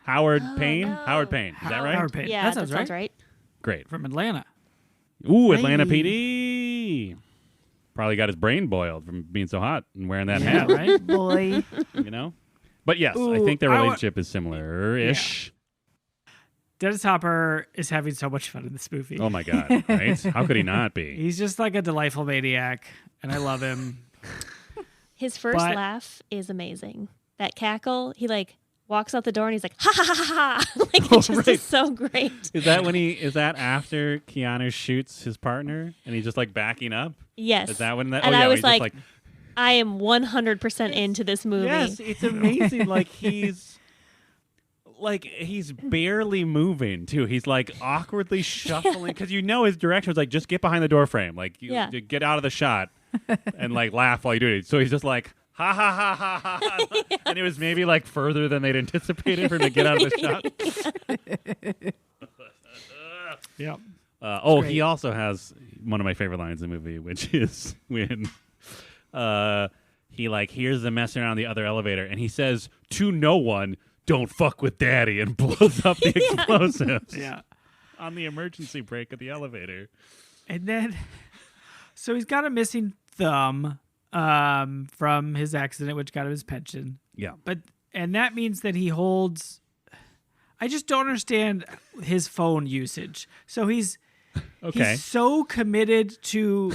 Howard Oh, Payne? no. Howard Payne. Is that right? Howard Payne. Yeah, that sounds right. Great. From Atlanta. Ooh, Atlanta Hey. PD. Probably got his brain boiled from being so hot and wearing that Yeah, hat, right? Boy. you know? But yes, I Ooh, think their I wa- relationship is similar-ish. Dennis Hopper is having so much fun in this movie. Oh my God, right? How could he not be? He's just like a delightful maniac, and I love him. His first But- laugh is amazing. That cackle, he like walks out the door and he's like, ha ha ha ha ha. Like, it just right. is so great. Is that after Keanu shoots his partner and he's just like backing up? Yes. Is that when that? And oh, yeah, I was he's just like, I am 100% into this movie. yes, it's amazing. Like he's barely moving too. He's like awkwardly shuffling because his direction was like just get behind the door frame, like Yeah. you get out of the shot and like laugh while you do it. So he's just like ha ha ha ha ha, ha. And it was maybe like further than they'd anticipated for him to get out of the shot. Yep. He great. also has one of my favorite lines in the movie, which is when he like hears them messing around the other elevator, and he says to no one, "Don't fuck with Daddy," and blows up the explosives Yeah. on the emergency brake of the elevator. And then, so he's got a missing thumb from his accident, which got him his pension. Yeah, And that means that he holds. I just don't understand his phone usage. So he's so committed to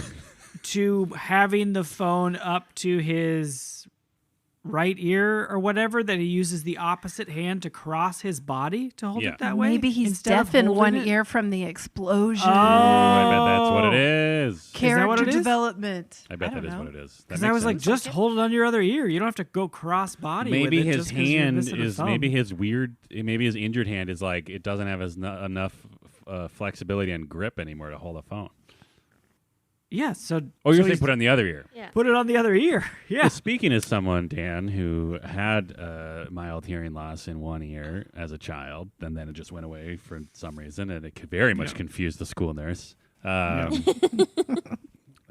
having the phone up to his right ear or whatever that he uses the opposite hand to cross his body to hold Yeah. it that way. Maybe he's instead of deaf in holding one it. ear from the explosion. Oh, I bet that's what it is. Character what it is? development. I bet don't that is know. what it is. That Because I makes was like, sense. just hold it on your other ear. You don't have to go cross body. Maybe with it his just 'cause you're hand missing a is thumb. maybe his injured hand is like it doesn't have enough flexibility and grip anymore to hold a phone. Yeah. So. Oh, so you're saying he's- put it on the other ear. Yeah. Put it on the other ear. Yeah. Well, speaking as someone, Dan, who had mild hearing loss in one ear as a child, and then it just went away for some reason, and it could very much confuse the school nurse.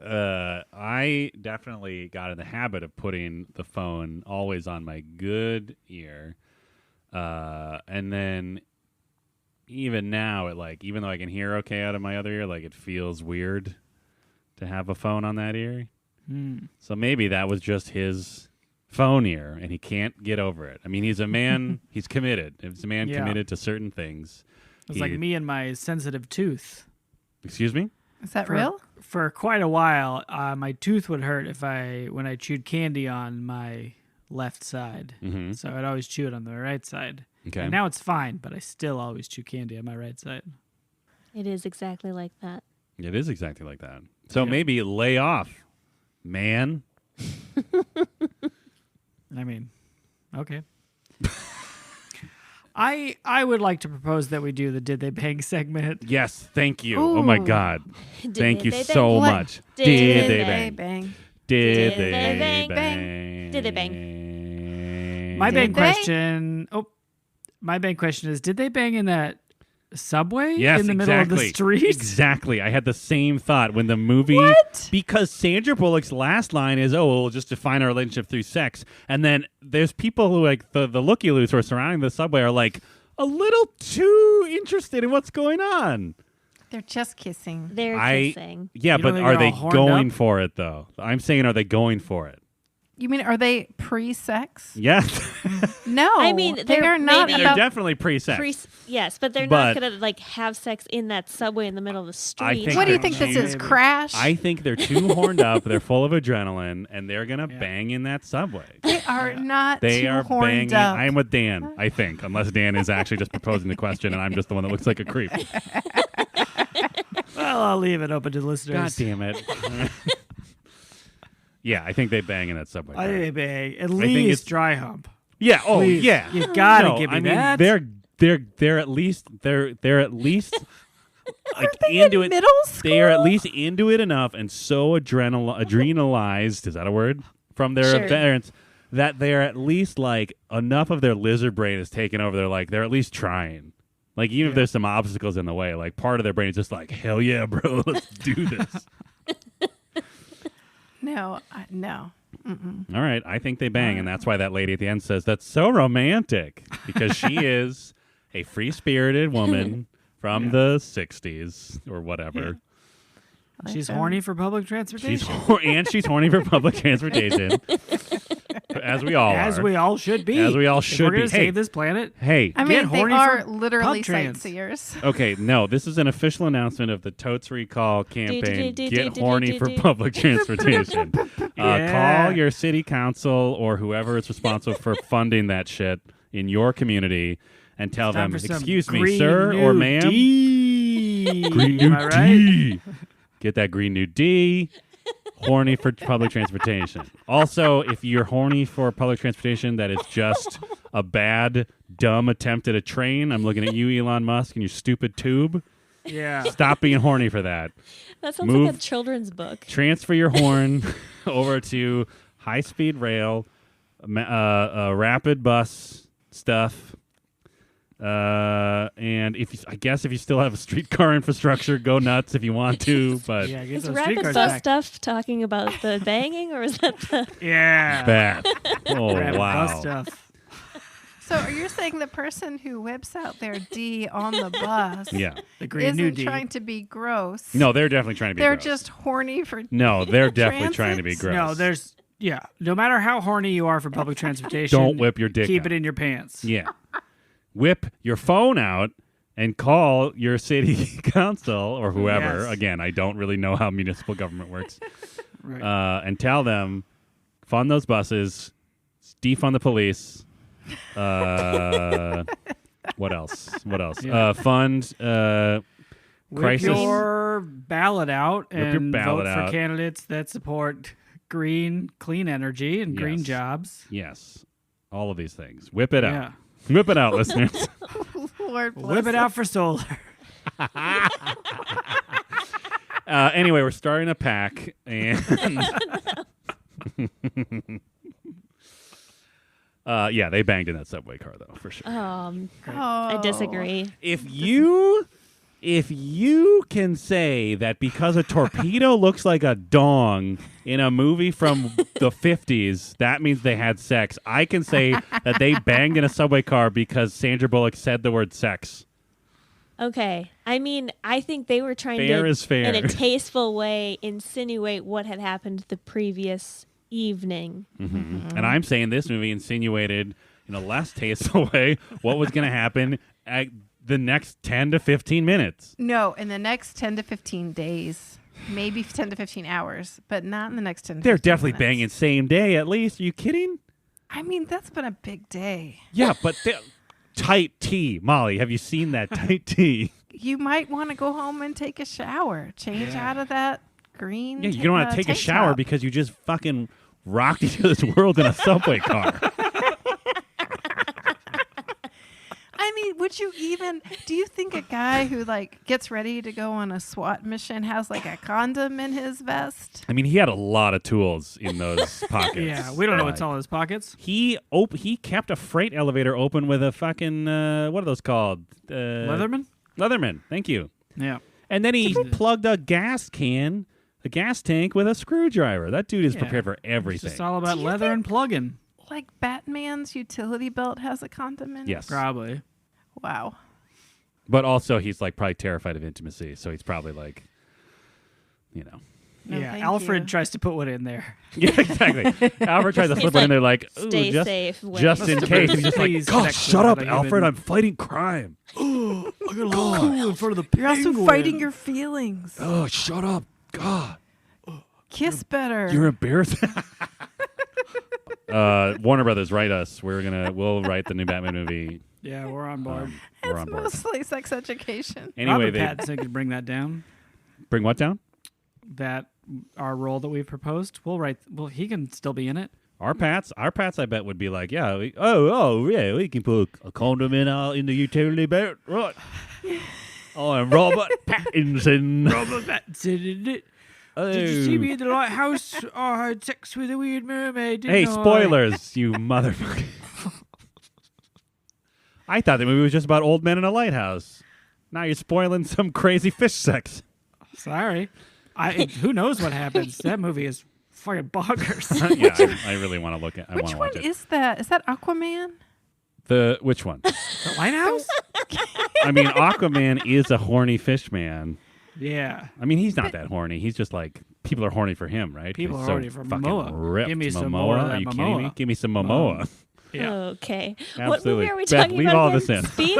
I definitely got in the habit of putting the phone always on my good ear, and then even now, even though I can hear okay out of my other ear, like it feels weird to have a phone on that ear. So maybe that was just his phone ear, and he can't get over it. I mean, he's a man. He's committed. He's a man Yeah. committed to certain things. It was like me and my sensitive tooth. Excuse me? Is that For, real? for quite a while, my tooth would hurt when I chewed candy on my left side. Mm-hmm. So I'd always chew it on the right side. Okay. And now it's fine, but I still always chew candy on my right side. It is exactly like that. It is exactly like that. So Yeah. maybe lay off, man. I mean, okay. I would like to propose that we do the Did They Bang segment. Yes, thank you. Oh my Ooh. God. Did Thank you they so What? much. Did they they bang? bang? Did Did they they bang? bang? Did they bang? My Did bang they? question. Oh, my bang question is: did they bang in that subway Yes, in the exactly. middle of the street? Exactly. I had the same thought when the movie. What? Because Sandra Bullock's last line is, "Oh, we'll just define our relationship through sex," and then there's people who like the looky-loos who are surrounding the subway are like a little too interested in what's going on. They're just kissing. They're I- kissing. Yeah, You but don't think are they're they all horned going up? for it though? I'm saying, are they going for it? You mean, are they pre-sex? Yes, No. I mean, they they're are not maybe- they're about. definitely pre-sex. Yes, but they're But- not gonna like have sex in that subway in the middle of the street. I think What do you they're think this is? maybe. Crash? I think they're too horned up. They're full of adrenaline, and they're gonna bang in that subway. They are not They too are horned banging. up. I'm with Dan, I think, unless Dan is actually just proposing the question, and I'm just the one that looks like a creep. Well, I'll leave it open to listeners. God damn it! Yeah, I think they bang in that subway. I car. think they bang. At think least it's- dry hump. Yeah. Oh, Please. yeah. You gotta No, give me I mean, that. They're at least like into it. Middle school? They are at least into it enough and so adrenalized. Is that a word? From their Sure. parents that they're at least like enough of their lizard brain is taken over. They're at least trying. Like even if there's some obstacles in the way, like part of their brain is just like, hell yeah, bro, let's do this. No, no. All right, I think they bang, and that's why that lady at the end says that's so romantic because she is a free-spirited woman from the 60s or whatever. She's horny for public transportation. She's horny for public transportation. As we all are. As we all should be. As we all if should we're be. going to save this planet. Hey. I mean, they are for literally pub trans. sightseers. Okay, no, this is an official announcement of the Totes Recall campaign. Get horny for do. public transportation. Yeah. Call your city council or whoever is responsible for funding that shit in your community and tell them, excuse me, sir or ma'am. Green New Am I right? D. Get that Green New D. Horny for public transportation. Also, if you're horny for public transportation that is just a bad, dumb attempt at a train, I'm looking at you, Elon Musk, and your stupid tube. Yeah. Stop being horny for that. That sounds like a children's book. Transfer your horn over to high-speed rail, rapid bus stuff. And I guess if you still have a streetcar infrastructure, go nuts if you want to. But Yeah, get Is those rapid streetcars bus back. stuff talking about the banging, or is that the... Yeah. bad. Oh Rapid wow. bus stuff. So are you saying the person who whips out their D on the bus Yeah. The Green New isn't D. trying to be gross? No, they're definitely trying to be. They're gross. just horny for No, they're definitely transit? trying to be gross. No, there's no matter how horny you are for public transportation, Don't whip your dick Keep out. it in your pants. Yeah. Whip your phone out and call your city council or whoever. Yes. Again, I don't really know how municipal government works. Right. And tell them, fund those buses, defund the police. What else? Yeah. Fund Whip crisis. your ballot out your and ballot vote out. for candidates that support green, clean energy and green Yes. jobs. Yes. All of these things. Whip it out. Yeah. Whip it out, listeners. Lord bless Whip it out for solar. Anyway, we're starting a pack, and yeah, they banged in that subway car though, for sure. I disagree. If you can say that because a torpedo looks like a dong in a movie from the 50s, that means they had sex. I can say that they banged in a subway car because Sandra Bullock said the word sex. Okay. I mean, I think they were trying Fair to, is fair. in a tasteful way, insinuate what had happened the previous evening. Mm-hmm. And I'm saying this movie insinuated in a less tasteful way what was going to happen at the next 10 to 15 minutes. No, in the next 10 to 15 days. Maybe 10 to 15 hours, but not in the next 10 to They're 15 definitely minutes. banging same day at least. Are you kidding? I mean, that's been a big day. Yeah, but tight tea. Molly, have you seen that tight tea? You might want to go home and take a shower. Change out of that green. Yeah, you don't want to take a tank shower top. because you just fucking rocked into this world in a subway car. I mean, would you even? Do you think a guy who like gets ready to go on a SWAT mission has like a condom in his vest? I mean, he had a lot of tools in those pockets. Yeah, we don't know what's all in his pockets. He kept a freight elevator open with a fucking what are those called? Leatherman? Leatherman. Thank you. Yeah. And then he plugged a gas tank with a screwdriver. That dude is prepared for everything. It's just all about Do you leather think- and plugging. Like Batman's utility belt has a condom in it? Yes. Probably. Wow. But also he's like probably terrified of intimacy, so he's probably like, you know. No, yeah, thank Alfred you. tries to put one in there. Yeah, exactly. Alfred tries to He's slip it in like, there like, ooh, stay just, safe. Way. just in case. He's just like, Please God, connect shut with up, another Alfred. human. I'm fighting crime. I got a little cool in front of the You're also fighting your feelings. Oh, shut up. God. Kiss better. You're embarrassing. Warner Brothers, write us. We'll write the new Batman movie. Yeah, we're on board. We're It's on board. mostly sex education. Anyway, Robert they Pattinson could bring that down. bring what down? That our role that we've proposed, we'll write. Well, he can still be in it. Our Pats, I bet would be like, yeah, yeah, we can put a condom in the utility belt, right? I'm Robert Pattinson. Robert Pattinson in it. Did you see me in the lighthouse? Oh, I had sex with a weird mermaid. Hey, didn't I? spoilers, you motherfucker. I thought the movie was just about old men in a lighthouse. Now you're spoiling some crazy fish sex. Sorry. Who knows what happens? That movie is fucking bonkers. Yeah, I really want to look at. I want Which to one watch it. is that? Is that Aquaman? Which one? The Lighthouse? I mean, Aquaman is a horny fish man. Yeah. I mean, he's not that horny. He's just like people are horny for him, right? People He's are so horny for fucking Momoa. Ripped. Give me some Momoa. more of that Are you kidding me? Momoa. Give me some Momoa. Yeah. Okay. What Absolutely. movie are we Beth, talking leave about all again? this in. Speed?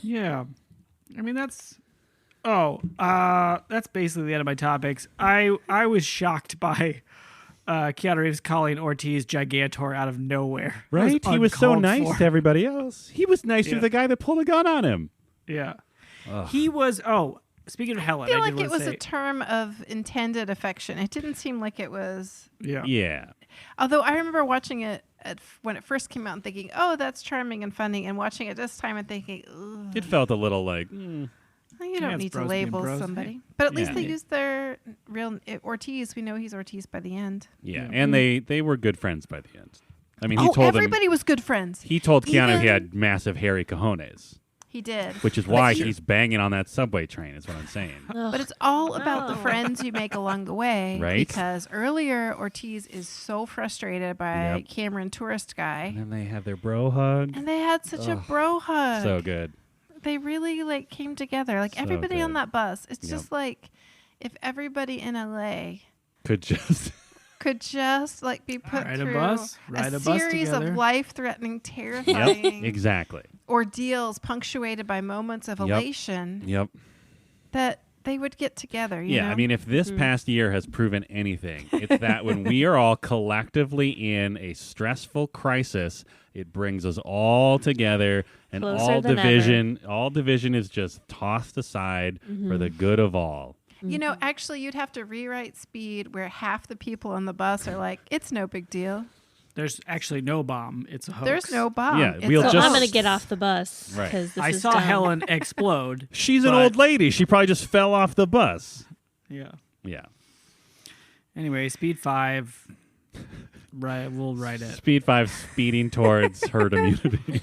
Yeah. I mean, that's basically the end of my topics. I was shocked by Keanu Reeves calling Ortiz Gigantor out of nowhere. Right? He was so uncalled nice for. to everybody else. He was nice to Yeah. the guy that pulled a gun on him. Yeah. Ugh. He was. Speaking of Helen, I feel I like did it want was to a say, term of intended affection. It didn't seem like it was. yeah. Yeah. Although I remember watching it when it first came out and thinking, "Oh, that's charming and funny," and watching it this time and thinking, "Ugh, It felt a little like, you Yeah, don't it's need to bros being label bros. somebody." But at least Yeah. they used their real Ortiz. We know he's Ortiz by the end. yeah. Yeah. And they were good friends by the end. I mean, he told him. everybody was good friends. He told Keanu he Even- had massive hairy cojones, He did. which is why he's banging on that subway train, is what I'm saying. But it's all about the No. friends you make along the way. Right. Because earlier, Ortiz is so frustrated by Yep. Cameron Tourist Guy. And then they have their bro hug. And they had such a bro hug. So good. They really came together. Like So everybody on good. that bus. It's Yep. just like if everybody in LA Could just. could just be put Ride a through bus, ride a bus series together. of life-threatening, Yep. terrifying Exactly. ordeals punctuated by moments of Yep. elation, Yep. that they would get together. You Yeah, know? I mean, if this past year has proven anything, it's that when we are all collectively in a stressful crisis, it brings us all together, and Closer than all division is just tossed aside for the good of all. You know, actually, you'd have to rewrite Speed where half the people on the bus are like, "It's no big deal. There's actually no bomb. It's a hoax. There's no bomb. Yeah, It's we'll a So just- I'm hoax." going to get off the bus. Right. Because this I is saw dumb. Helen explode. She's an But- old lady. She probably just fell off the bus. Yeah. Yeah. Anyway, Speed 5. Right, we'll write it. Speed 5 speeding towards herd immunity.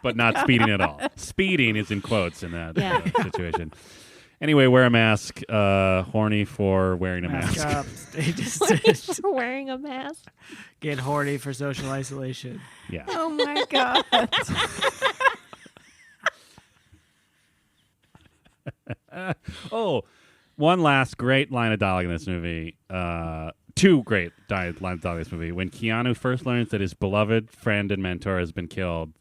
But not speeding at all. Speeding is in quotes in that Yeah. situation. Anyway, wear a mask. Horny for wearing a Mask mask. up. Stay distant. For wearing a mask. Get horny for social isolation. Yeah. Oh my god. Oh, one last great line of dialogue in this movie. Two great line of dialogue in this movie. When Keanu first learns that his beloved friend and mentor has been killed,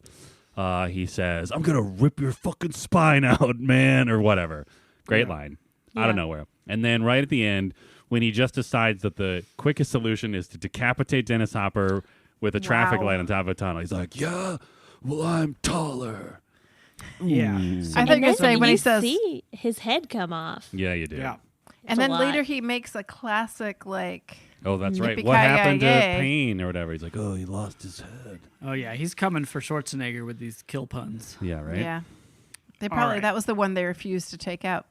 he says, "I'm going to rip your fucking spine out, man," or whatever. Great line. Out of Yeah. nowhere. And then right at the end, when he just decides that the quickest solution is to decapitate Dennis Hopper with a traffic Wow. light on top of a tunnel, he's like, "Yeah, well, I'm taller." Yeah. I And thought you were then saying when you he says, see his head come off. Yeah, you do. Yeah. and a then lot. later he makes a classic Oh, that's right. What Yippee-ki-yay. happened to Payne or whatever? He's like, "Oh, he lost his head." Oh, yeah. He's coming for Schwarzenegger with these kill puns. Yeah, right? Yeah. They probably right. that was the one they refused to take out.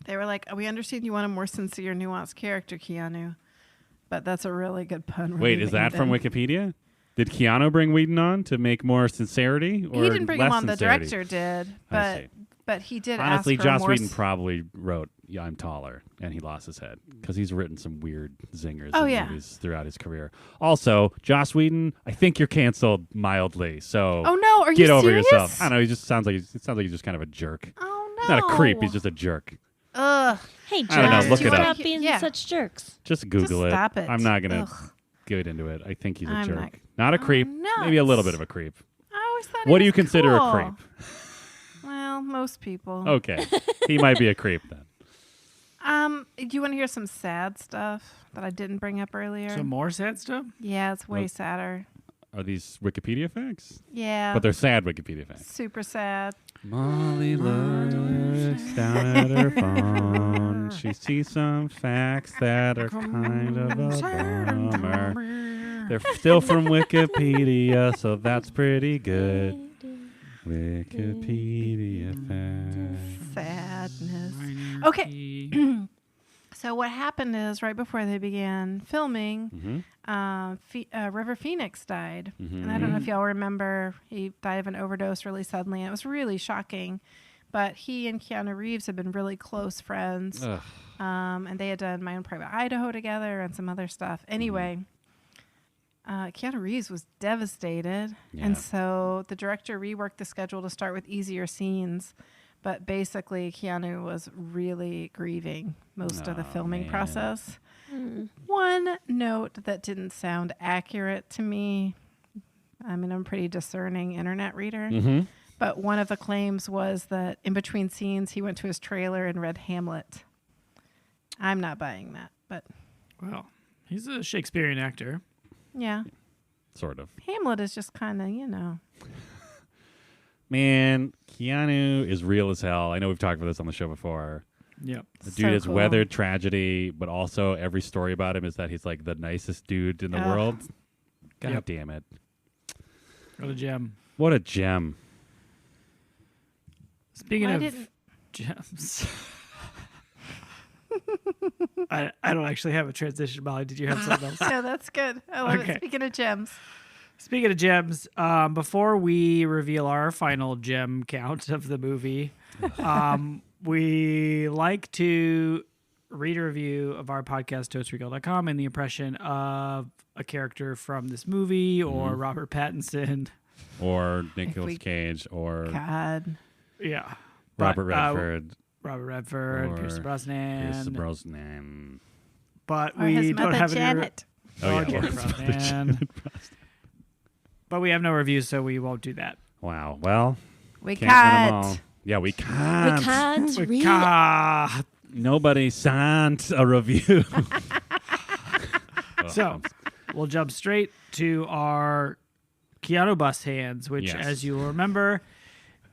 They were like, "We understand you want a more sincere, nuanced character, Keanu, but that's a really good pun." Wait, is that from Wikipedia? Did Keanu bring Whedon on to make more sincerity? Or He didn't bring him less on. The sincerity? director did, I see. but he did Honestly, ask for Joss more. Whedon probably wrote "Yeah, I'm taller," and he lost his head because he's written some weird zingers Oh, in yeah. movies throughout his career. Also, Joss Whedon, I think you're canceled mildly. So Oh no, are you get over serious? yourself. I don't know. He just sounds like he's just kind of a jerk. Oh no, He's not a creep. He's just a jerk. Ugh. Hey, I don't know, Josh, look you it up. stop being Yeah. such jerks. Just Google stop it. I'm not gonna Ugh. get into it. I think he's a I'm jerk. Not a creep. nuts. Maybe a little bit of a creep. I always thought. What he do you was consider cool. a creep? Well, most people. Okay, he might be a creep then. Do you want to hear some sad stuff that I didn't bring up earlier? Some more sad stuff? Yeah, it's way Well- sadder. Are these Wikipedia facts? Yeah, But they're sad Wikipedia facts. super sad. Molly looks down at her phone. She sees some facts that are kind of a bummer. They're still from Wikipedia, so that's pretty good. Wikipedia facts. Sadness. Okay. So what happened is right before they began filming, River Phoenix died, and I don't know if y'all remember. He died of an overdose really suddenly. And it was really shocking, But he and Keanu Reeves have been really close friends. And they had done My Own Private Idaho together and some other stuff. Anyway, Keanu Reeves was devastated. Yeah. And so the director reworked the schedule to start with easier scenes. But basically, Keanu was really grieving most of the filming process. One note that didn't sound accurate to me. I mean, I'm a pretty discerning internet reader. Mm-hmm. But one of the claims was that in between scenes, he went to his trailer and read Hamlet. I'm not buying that, but... Well, he's a Shakespearean actor. Yeah. Sort of. Hamlet is just kind of, Man, Keanu is real as hell. I know we've talked about this on the show before. Yep. The So dude has cool. weathered tragedy, but also every story about him is that he's like the nicest dude in the world. God damn it. What a gem. What a gem. Speaking Why of didn't- gems. I don't actually have a transition, Molly. Did you have something else? No, that's good. I love Okay. it. Speaking of gems. Speaking of gems, before we reveal our final gem count of the movie, we like to read a review of our podcast, totesregal.com, and the impression of a character from this movie or Robert Pattinson. Or Nicolas we- Cage or God. Yeah. Robert But, Redford. Robert Redford, Or Pierce Brosnan. Pierce Brosnan. But Or we his don't mother, have any... Janet. Oh, yeah. Janet Or his mother, Brosnan. Janet Brosnan. But we have no reviews, so we won't do that. Wow. Well, We can't win them all. can't. Yeah, we We can't. can't read. God. Nobody sent a review. So we'll jump straight to our Keanu bus hands, which, Yes. as you will remember,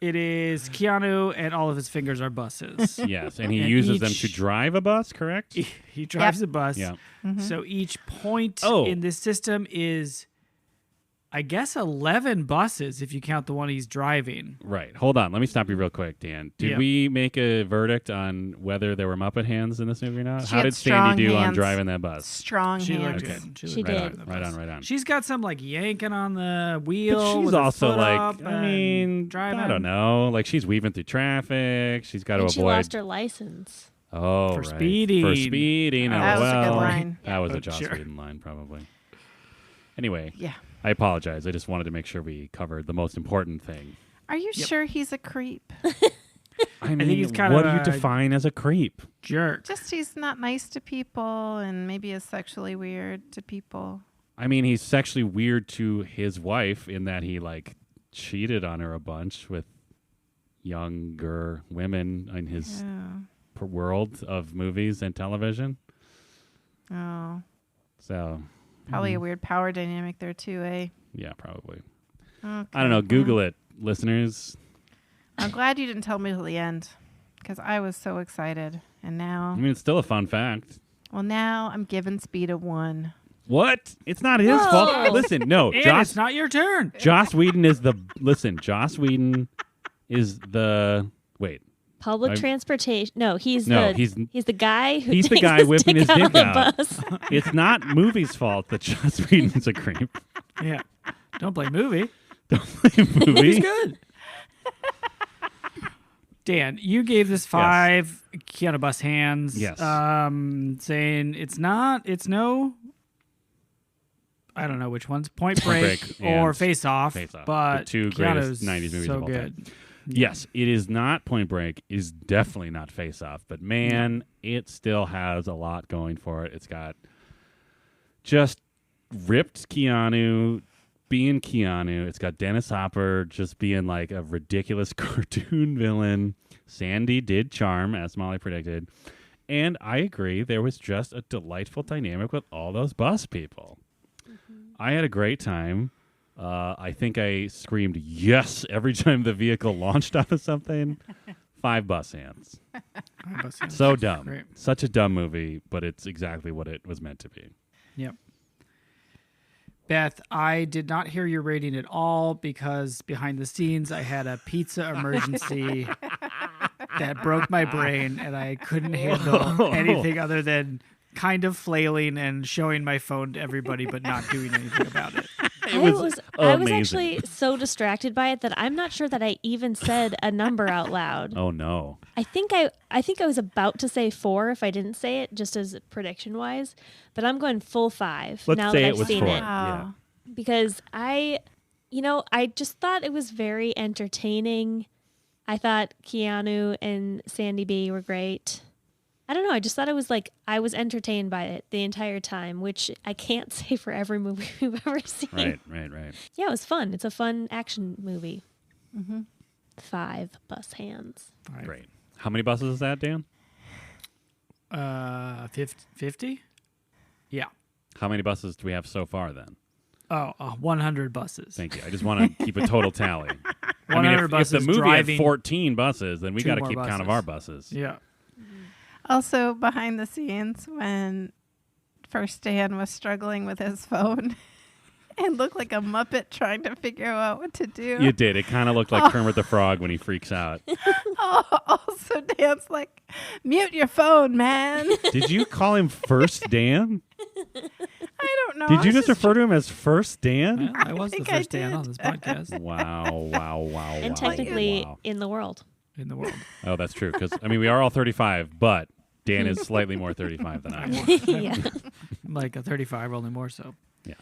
it is Keanu and all of his fingers are buses. Yes, and he And uses them each- to drive a bus, correct? He drives Yep. a bus. Yeah. So each point Oh. in this system is, I guess, 11 buses if you count the one he's driving. Right. Hold on. Let me stop you real quick, Dan. Did Yeah. we make a verdict on whether there were Muppet hands in this movie or not? She How had did strong Sandy do on hands. driving that bus? Strong She hands. looked Okay. good. She looked did. good on the Right bus. on, right on. She's got some like yanking on the wheel. But she's with her also foot like, up I and mean, driving. I don't know. Like she's weaving through traffic. She's got to And she avoid. lost her license. Oh, For right. speeding. For speeding. That was a good well, line. That was a But Joss sure. Whedon line, probably. Anyway, Yeah. I apologize. I just wanted to make sure we covered the most important thing. Are you sure he's a creep? I mean, think he's kind what of do you a- define as a creep? Jerk. Just he's not nice to people and maybe is sexually weird to people. I mean, he's sexually weird to his wife in that he like cheated on her a bunch with younger women in his Oh. world of movies and television. Oh. So, Probably a weird power dynamic there too, eh? yeah, probably. Okay. I don't know. Google it, listeners. I'm glad you didn't tell me till the end because I was so excited. And now, I mean, it's still a fun fact. well, now I'm giving Speed a 1. What? It's not his fault. Listen, no, And Joss it's not your turn. Joss Whedon is the listen. Joss Whedon is the wait. Public I'm- transportation. No, he's No, the he's the guy who he's the takes guy his whipping dick his out dick of the out. bus. It's not movie's fault that Joss Whedon's a creep. Yeah. Don't blame movie. Movie. He's good. Dan, you gave this 5 Keanu bus hands. Yes. Saying it's no. I don't know which one's Point Break, Break or and Face Off. Face Off, But the two Keanu's greatest 90s movies so of all good. time. Yes, it is not Point Break. It is definitely not Face Off. But man, it still has a lot going for it. It's got just ripped Keanu being Keanu. It's got Dennis Hopper just being like a ridiculous cartoon villain. Sandy did charm, as Molly predicted. And I agree, there was just a delightful dynamic with all those bus people. I had a great time. I think I screamed yes every time the vehicle launched out of something. 5 bus hands. Bus hands. So dumb. Great. Such a dumb movie, but it's exactly what it was meant to be. Yep. Beth, I did not hear your rating at all because behind the scenes I had a pizza emergency that broke my brain and I couldn't handle anything other than kind of flailing and showing my phone to everybody but not doing anything about it. It was I was amazing. actually so distracted by it that I'm not sure that I even said a number out loud. Oh no. I think I was about to say 4 if I didn't say it, just as prediction wise. But I'm going full 5 Let's now say that it I've was seen 4. it. Yeah. Because I just thought it was very entertaining. I thought Keanu and Sandy B were great. I don't know. I just thought it was like I was entertained by it the entire time, which I can't say for every movie we've ever seen. Right. Yeah, it was fun. It's a fun action movie. 5 bus hands. Great. How many buses is that, Dan? 50? Yeah. How many buses do we have so far then? 100 buses. Thank you. I just want to keep a total tally. I mean, 100 if buses the movie had driving 14 buses, then we 2 got to more keep count of buses. our buses. Yeah. Also, behind the scenes, when first Dan was struggling with his phone and looked like a Muppet trying to figure out what to do. You did. It kind of looked like Kermit the Frog when he freaks out. Also, Dan's like, mute your phone, man. Did you call him First Dan? I don't know. Did you just refer to him as First Dan? Well, I was the think I first Dan on did. this podcast Wow. And technically in the world. in the world. Oh, that's true. Because, I mean, we are all 35, but Dan is slightly more 35 than I am. Yeah. Like a 35, only more so. Yeah.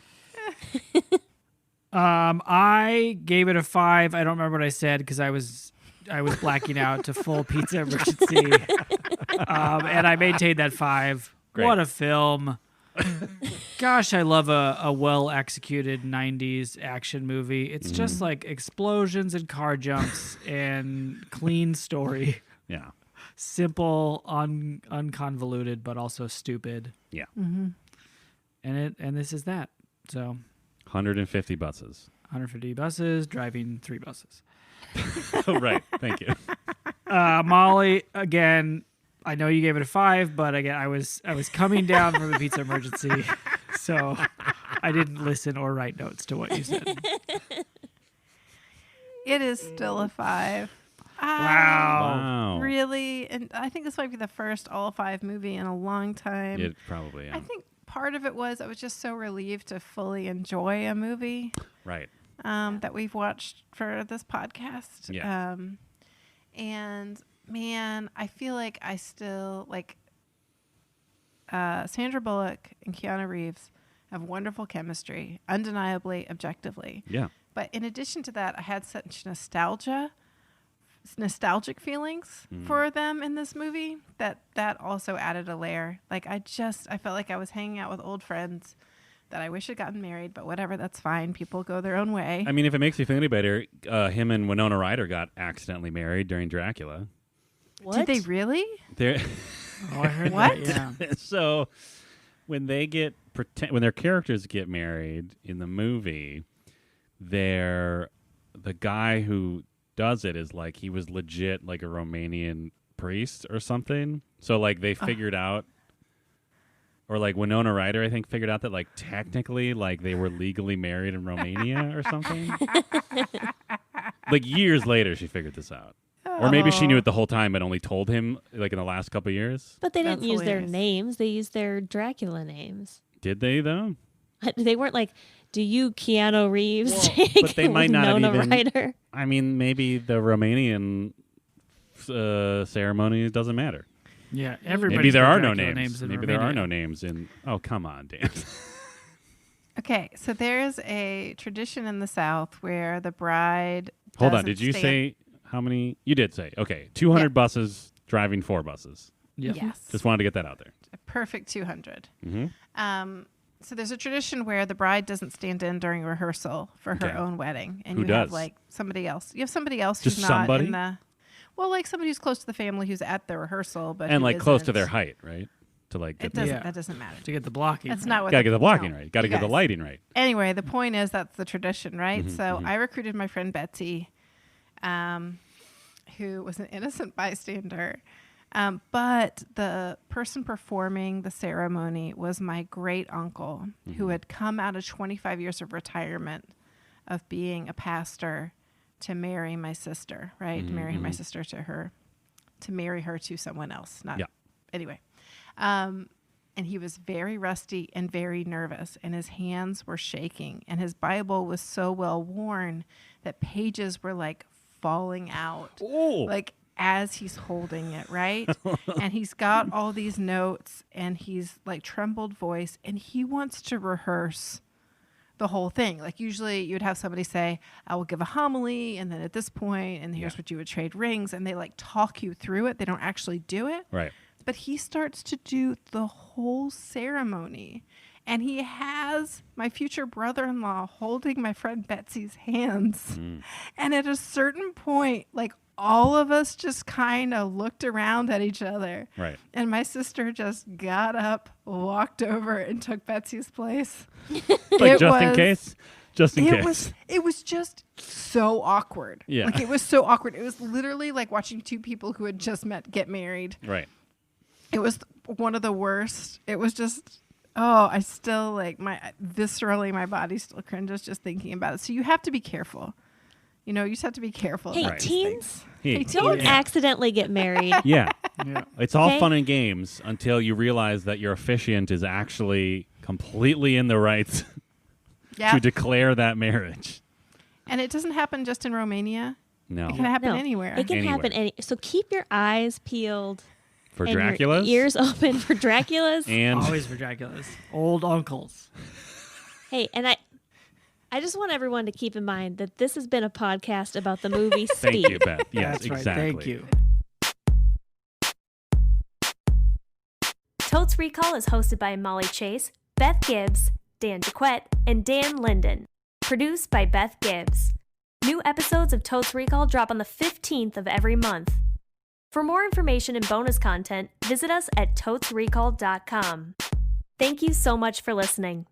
I gave it a 5. I don't remember what I said because I was blacking out to full pizza emergency. And I maintained that 5. Great. What a film. Gosh, I love a well-executed 90s action movie. It's just like explosions and car jumps and clean story. Yeah. Simple, unconvoluted, but also stupid. Yeah. And this is that. So 150 buses. 150 buses, driving 3 buses. Oh, right. Thank you. Molly, again, I know you gave it a 5, but again, I was coming down from a pizza emergency, so I didn't listen or write notes to what you said. It is still a 5. Wow. Really? And I think this might be the first all 5 movie in a long time. It probably, yeah. I think part of it was I was just so relieved to fully enjoy a movie Right. that we've watched for this podcast. Yeah. And man, I feel like I still like Sandra Bullock and Keanu Reeves have wonderful chemistry, undeniably, objectively. Yeah. But in addition to that, I had such nostalgic feelings for them in this movie that also added a layer. Like I felt like I was hanging out with old friends that I wish had gotten married, but whatever, that's fine. People go their own way. I mean, if it makes you feel any better, him and Winona Ryder got accidentally married during Dracula. What? Did they really? They're Oh, I heard What? that, yeah. So when when their characters get married in the movie, the guy who does it is like he was legit like a Romanian priest or something. So like they figured out, or like Winona Ryder I think figured out that like technically like they were legally married in Romania or something. Like years later she figured this out. Or maybe she knew it the whole time but only told him like in the last couple of years. But they didn't That's use their hilarious. names. They used their Dracula names. Did they though? They weren't like, do you, Keanu Reeves, Well, take but they might not have Winona even- Ryder? I mean, maybe the Romanian ceremony doesn't matter. Yeah, everybody. Maybe there are no names. in Maybe there are Romania. no names in. Oh, come on, Dan. Okay, so there's a tradition in the South where the bride. Hold on. doesn't Did you stand- say how many? You did say. Okay, 200 Yeah. buses driving 4 buses. Yep. Yes. Just wanted to get that out there. A perfect 200. Mm-hmm. So there's a tradition where the bride doesn't stand in during rehearsal for her Okay. own wedding, and Who you have does? like somebody else. You have somebody else Just who's not somebody? in the. Well, like somebody who's close to the family who's at the rehearsal, but And who like close to isn't. their height, right? To like It get doesn't. Yeah. That doesn't matter. To get the blocking. That's right. not what. Gotta get the blocking no. right. Gotta You get the guys. lighting right. Anyway, the point is that's the tradition, right? Mhm, So mhm. I recruited my friend Betsy, who was an innocent bystander. But the person performing the ceremony was my great uncle, who had come out of 25 years of retirement of being a pastor to marry my sister, right? To marry my sister to marry her to someone else. Not Yeah. Anyway. and he was very rusty and very nervous, and his hands were shaking, and his Bible was so well worn that pages were like falling out, like as he's holding it, right? And he's got all these notes, and he's like trembled voice, and he wants to rehearse the whole thing. Like usually you'd have somebody say, I will give a homily, and then at this point, and here's what you would trade rings, and they like talk you through it. They don't actually do it. Right. But he starts to do the whole ceremony. And he has my future brother-in-law holding my friend Betsy's hands. And at a certain point, like all of us just kind of looked around at each other. Right. And my sister just got up, walked over, and took Betsy's place. Like just in case? Just in case. It was just so awkward. Yeah. Like it was so awkward. It was literally like watching two people who had just met get married. Right. It was one of the worst. It was just, I still like viscerally, my body still cringes just thinking about it. So you have to be careful. You know, you just have to be careful. Hey, about these teens, things. don't accidentally get married. Yeah. It's all Okay. fun and games until you realize that your officiant is actually completely in the right Yeah. to declare that marriage. And it doesn't happen just in Romania. No. It can happen No, anywhere. It can Anywhere. happen so keep your eyes peeled For and Draculas? your ears open for Draculas. And Always for Draculas. Old uncles. Hey, and I just want everyone to keep in mind that this has been a podcast about the movie Speed. thank you, Beth. Yes, That's right. exactly. Thank you. Totes Recall is hosted by Molly Chase, Beth Gibbs, Dan Jaquette, and Dan Linden. Produced by Beth Gibbs. New episodes of Totes Recall drop on the 15th of every month. For more information and bonus content, visit us at totesrecall.com. Thank you so much for listening.